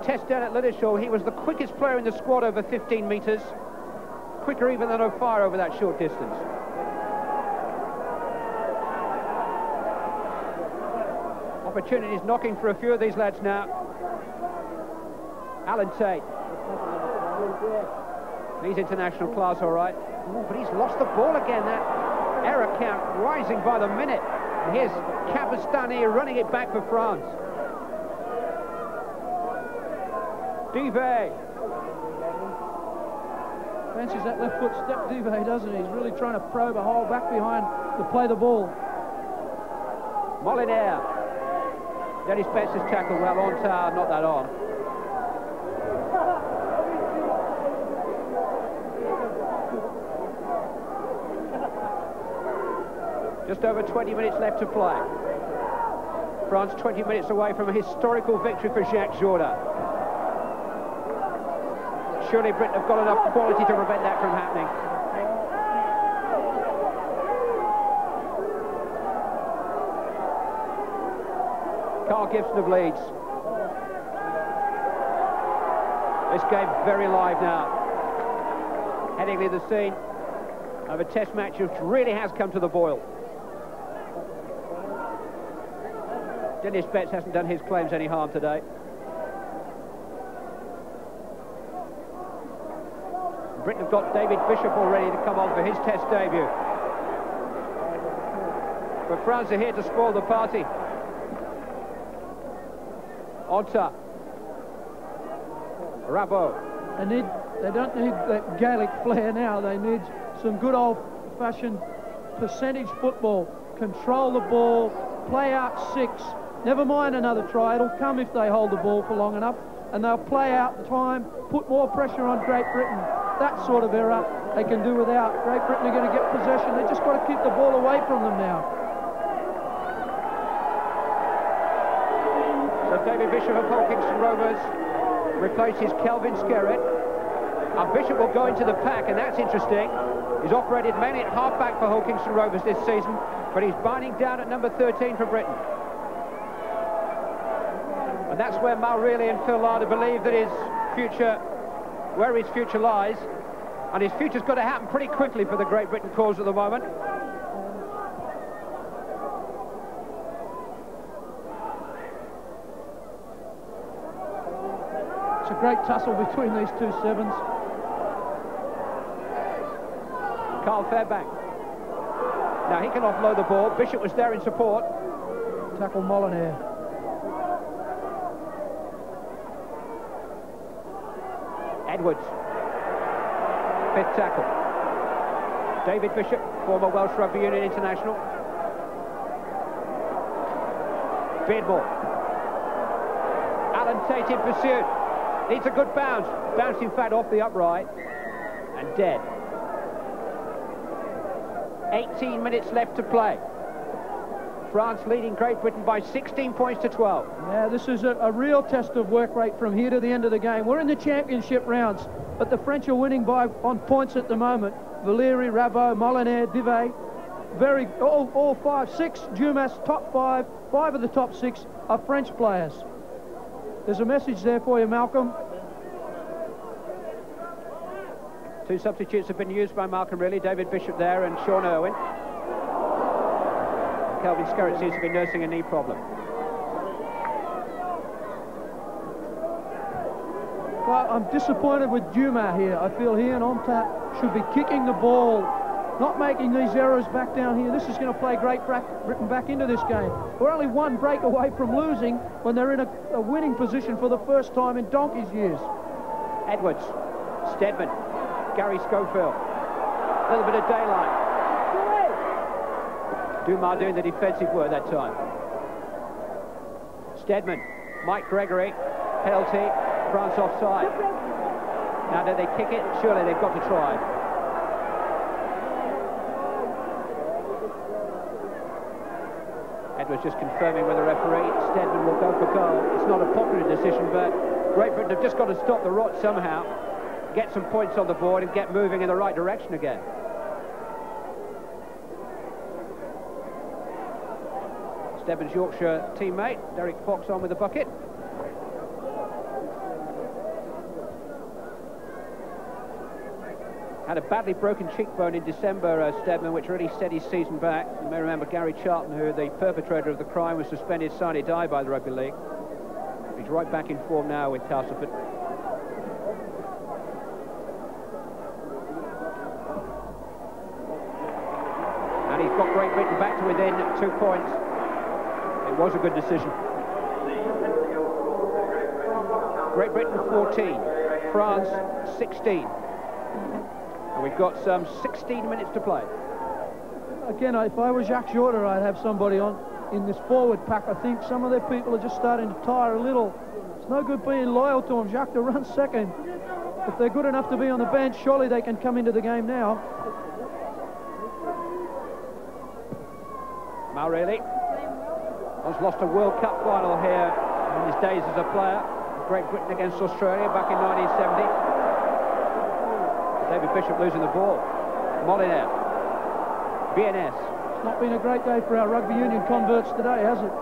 test down at Liddeshaw, he was the quickest player in the squad over 15 metres. Quicker even than O'Fire over that short distance. Opportunities knocking for a few of these lads now. Alan Tate. He's international class, all right. But he's lost the ball again. That error count rising by the minute. And here's Kabastani running it back for France. Revivez. Fancies that left foot step, Revivez, doesn't he? He's really trying to probe a hole back behind to play the ball. Molinaire. Dennis Betts has tackled well. On tower, not that on. Just over 20 minutes left to play. France 20 minutes away from a historical victory for Jacques Jourdain. Surely Britain have got enough quality to prevent that from happening. Carl Gibson of Leeds. This game very live now. Headingley the scene of a test match which really has come to the boil. Dennis Betts hasn't done his claims any harm today. Britain have got David Bishop already to come on for his test debut. But France are here to spoil the party. Onta. Rabot. They don't need that Gaelic flair now. They need some good old-fashioned percentage football. Control the ball, play out 6. Never mind another try. It'll come if they hold the ball for long enough, and they'll play out the time, put more pressure on Great Britain. That sort of error they can do without. Great Britain are going to get possession. They just got to keep the ball away from them now. So David Bishop of Hull Kingston Rovers replaces Kelvin Skerritt. And Bishop will go into the pack, and that's interesting. He's operated mainly at half-back for Hull Kingston Rovers this season, but he's binding down at number 13 for Britain. And that's where Mal Reilly and Phil Larder believe that his future, where his future lies. And his future's got to happen pretty quickly for the Great Britain cause at the moment. It's a great tussle between these two sevens. Carl Fairbank. Now he can offload the ball. Bishop was there in support. Tackle Molyneux. Edwards. Fifth tackle. David Bishop, former Welsh Rugby Union international. Beardmore. Alan Tate in pursuit. Needs a good bounce. Bounced in fact off the upright. And dead. 18 minutes left to play. France leading Great Britain by 16 points to 12. Yeah, this is a real test of work rate from here to the end of the game. We're in the championship rounds, but the French are winning on points at the moment. Valéry, Rabot, Molyneux, Divet, all 5, 6, Dumas, top 5 of the top 6 are French players. There's a message there for you, Malcolm. Two substitutes have been used by Malcolm Reilly, David Bishop there and Sean Irwin. Kelvin Skerritt seems to be nursing a knee problem. Well, I'm disappointed with Dumas here. I feel he and Ontap should be kicking the ball, not making these errors back down here. This is going to play Great Britain back into this game. We're only one break away from losing when they're in a winning position for the first time in donkey's years. Edwards, Steadman, Gary Schofield, a little bit of daylight. Dumas doing the defensive work that time. Steadman, Mike Gregory, penalty, France offside. Now do they kick it? Surely they've got to try. Edwards just confirming with the referee. Steadman will go for goal. It's not a popular decision, but Great Britain have just got to stop the rot somehow, get some points on the board and get moving in the right direction again. Stebbins' Yorkshire teammate, Derek Fox, on with the bucket. Had a badly broken cheekbone in December, Steadman, which really set his season back. You may remember Gary Charlton, who, the perpetrator of the crime, was suspended sine die by the Rugby League. He's right back in form now with Castleford. And he's got Great Britain back to within 2 points. It was a good decision. Great Britain 14, France 16. And we've got some 16 minutes to play. Again, if I were Jacques Jourda, I'd have somebody on in this forward pack. I think some of their people are just starting to tire a little. It's no good being loyal to them. Jacques to run second. If they're good enough to be on the bench, surely they can come into the game now. Mal Reilly has lost a World Cup final here in his days as a player. Great Britain against Australia back in 1970. David Bishop losing the ball. Molyneux. BNS. It's not been a great day for our rugby union converts today, has it?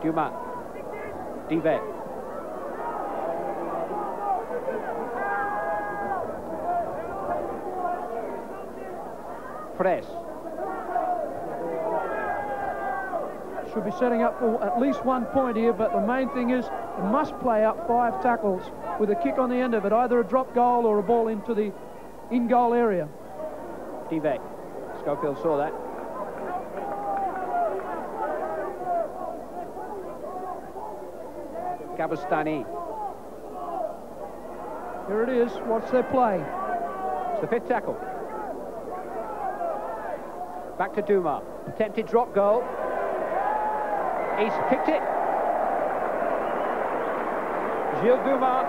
Dumas. Divet. Press. Should be setting up for at least 1 point here, but the main thing is it must play out 5 tackles with a kick on the end of it, either a drop goal or a ball into the in-goal area. Divet. Schofield saw that. Gabastani. Here it is. What's their play? It's the 5th tackle. Back to Dumas. Attempted drop goal. He's kicked it. Gilles Dumas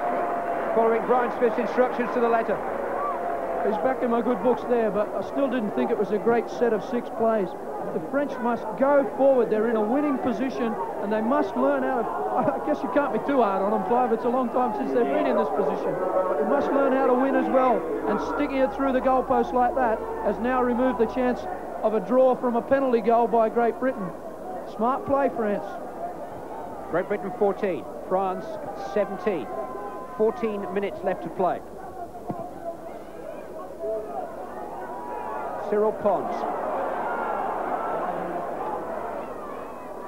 following Brian Smith's instructions to the letter. He's back in my good books there, but I still didn't think it was a great set of 6 plays. The French must go forward. They're in a winning position, and they must learn how to... I guess you can't be too hard on them, Clive. It's a long time since they've been in this position. They must learn how to win as well, and sticking it through the goalpost like that has now removed the chance of a draw from a penalty goal by Great Britain. Smart play, France. Great Britain 14, France 17. 14 minutes left to play. Cyril Pons.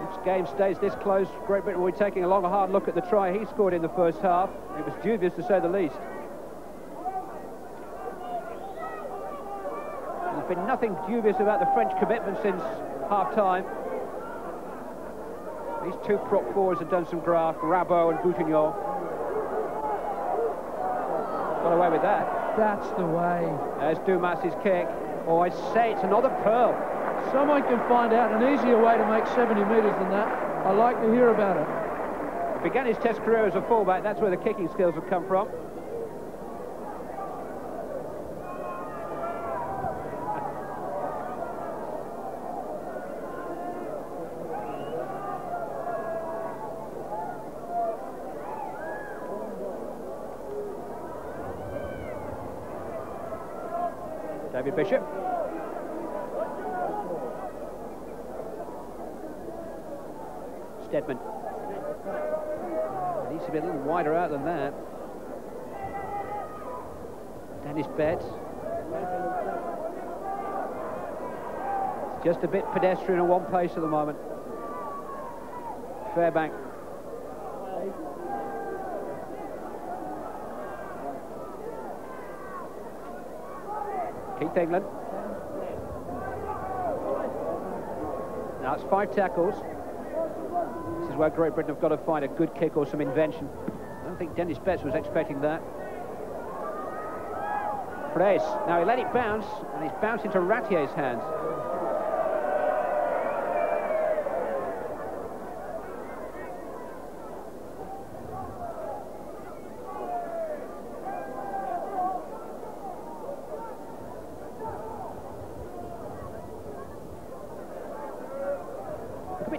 This game stays this close. Great Britain will be taking a long, hard look at the try he scored in the first half. It was dubious, to say the least. There's been nothing dubious about the French commitment since half-time. These two prop forwards have done some graft, Rabot and Boutignon. Got away with that. That's the way. There's Dumas's kick. Oh, I say, it's another pearl. Someone can find out an easier way to make 70 metres than that. I like to hear about it. He began his Test career as a fullback. That's where the kicking skills have come from. David Bishop. Stedman. Needs to be a little wider out than that. Dennis Betts. It's just a bit pedestrian in one place at the moment. Fairbank. Keith England. Now it's 5 tackles. This is where Great Britain have got to find a good kick or some invention. I don't think Dennis Betts was expecting that. Fraisse. Now he let it bounce, and it's bounced into Ratier's hands.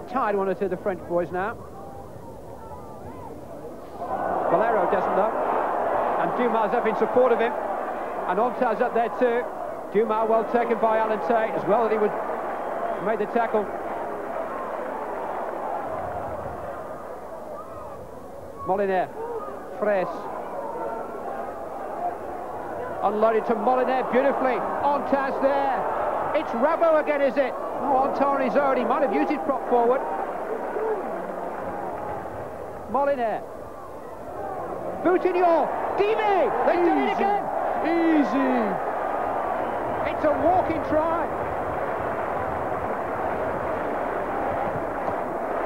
Tired, one or two of the French boys now. Valero doesn't know. And Dumas up in support of him. And Onta's up there too. Dumas well taken by Alan Tate as well, that he would made the tackle. Molinaire. Fraisse. Unloaded to Molinaire beautifully. Onta's there. It's Rabot again, is it? Oh, Onta on his own. He might have used his prop forward. Molinaire. Boutignon. Divé. They've done it again. Easy. It's a walking try.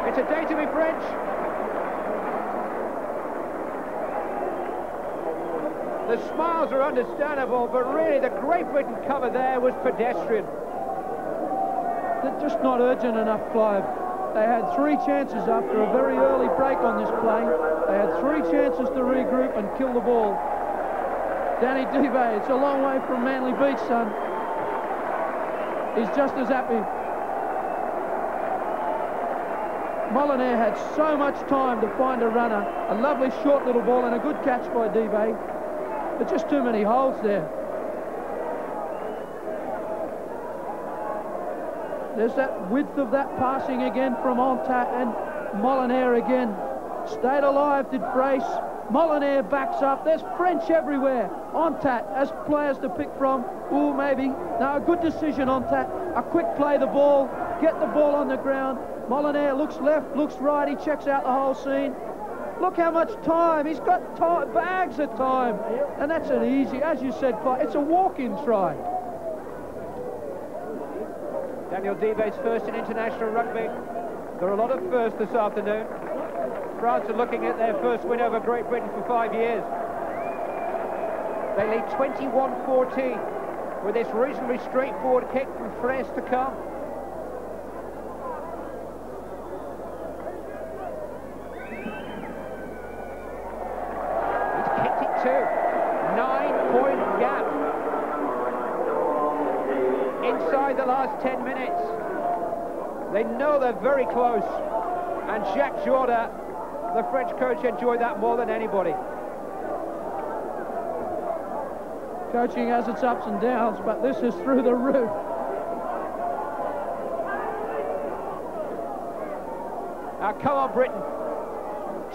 It's a day to be French. The smiles are understandable, but really the Great Britain cover there was pedestrian. They're just not urgent enough, Clive. They had 3 chances after a very early break on this play. They had 3 chances to regroup and kill the ball. Danny Divé, it's a long way from Manly Beach, son. He's just as happy. Molinaire had so much time to find a runner. A lovely short little ball and a good catch by Divé. But just too many holes there. There's that width of that passing again from Onta and Molinaire again. Stayed alive, did Fraisse. Molinaire backs up. There's French everywhere. Onta has players to pick from. Ooh, maybe. No, a good decision, Onta. A quick play the ball. Get the ball on the ground. Molinaire looks left, looks right. He checks out the whole scene. Look how much time. He's got bags of time. And that's an easy, as you said, it's a walk-in try. Daniel Divé's first in international rugby. There are a lot of firsts this afternoon. France are looking at their first win over Great Britain for 5 years. They lead 21-14 with this reasonably straightforward kick from Fraisse to come. He's kicked it too. 9-point gap. They know they're very close. And Jacques Jourda, the French coach, enjoyed that more than anybody. Coaching has its ups and downs, but this is through the roof. Now, come on, Britain.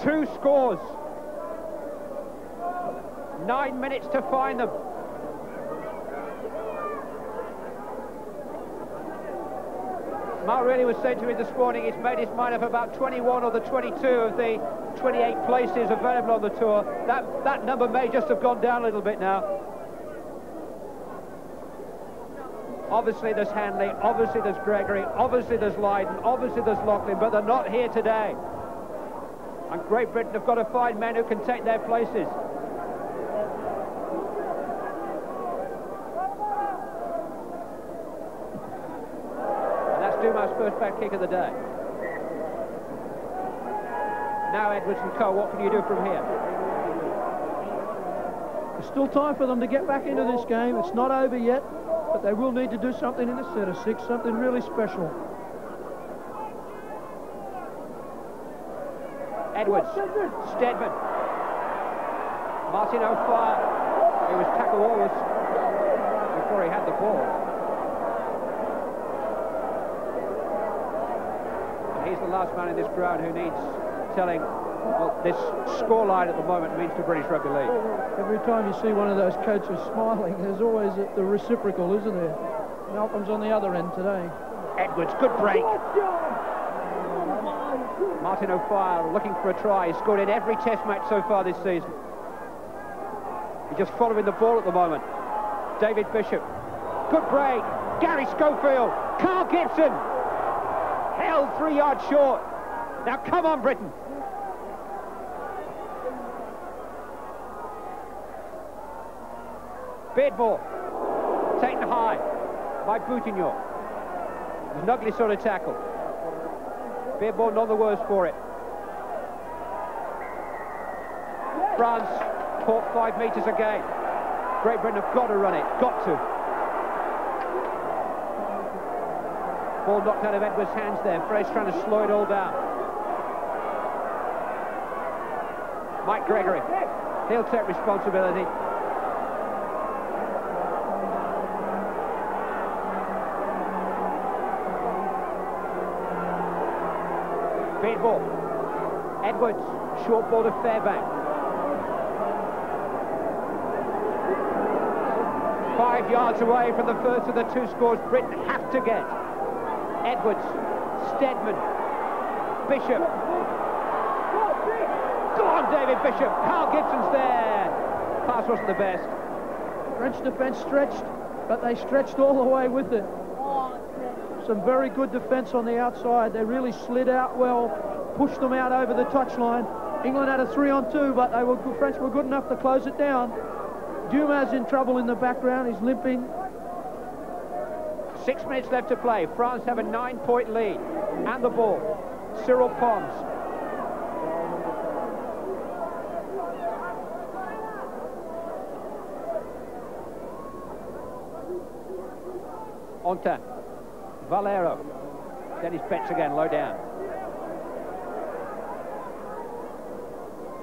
2 scores. 9 minutes to find them. Mark really was saying to me this morning he's made his mind up about 21 or the 22 of the 28 places available on the tour. That number may just have gone down a little bit now. Obviously there's Hanley, obviously there's Gregory, obviously there's Lydon, obviously there's Loughlin, but they're not here today. And Great Britain have got to find men who can take their places. And that's Dumas' first back kick of the day. Now Edwards and Co, what can you do from here? There's still time for them to get back into this game. It's not over yet, but they will need to do something in the set of 6, something really special. Edwards, Stedman, Martin O'Fire. He was tackled always before he had the ball. And he's the last man in this ground who needs telling what this scoreline at the moment means to British Rugby League. Every time you see one of those coaches smiling, there's always the reciprocal, isn't there? Malcolm's on the other end today. Edwards, good break. Martin O'Fire looking for a try. He's scored in every test match so far this season. He's just following the ball at the moment. David Bishop. Good break. Gary Schofield. Carl Gibson. Held 3 yards short. Now come on, Britain. Beardmore. Taken high by Boutignon. It was an ugly sort of tackle. Beardmore none the worse for it. France caught 5 metres again. Great Britain have got to run it, got to. Ball knocked out of Edwards' hands there. Frey's trying to slow it all down. Mike Gregory, he'll take responsibility. Beardmore, Edwards, short ball to Fairbank. 5 yards away from the first of the 2 scores Britain have to get. Edwards, Stedman, Bishop. Go on, David Bishop. Carl Gibson's there. Pass wasn't the best. French defence stretched, but they stretched all the way with it. Some very good defence on the outside. They really slid out well, pushed them out over the touchline. England had a 3-on-2, but French were good enough to close it down. Dumas in trouble in the background. He's limping. 6 minutes left to play. France have a 9-point lead. And the ball. Cyril Pons. Onta. Valero. Dennis Betts again, low down.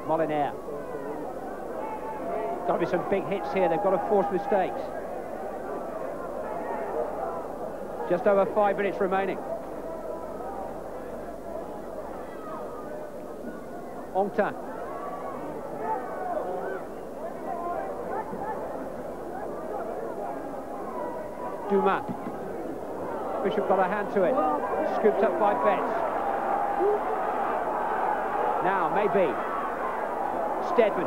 Molinaire. Got to be some big hits here. They've got to force mistakes. Just over 5 minutes remaining. Onta. Dumas. Bishop got a hand to it. Scooped up by Betts. Now, maybe. Stedman.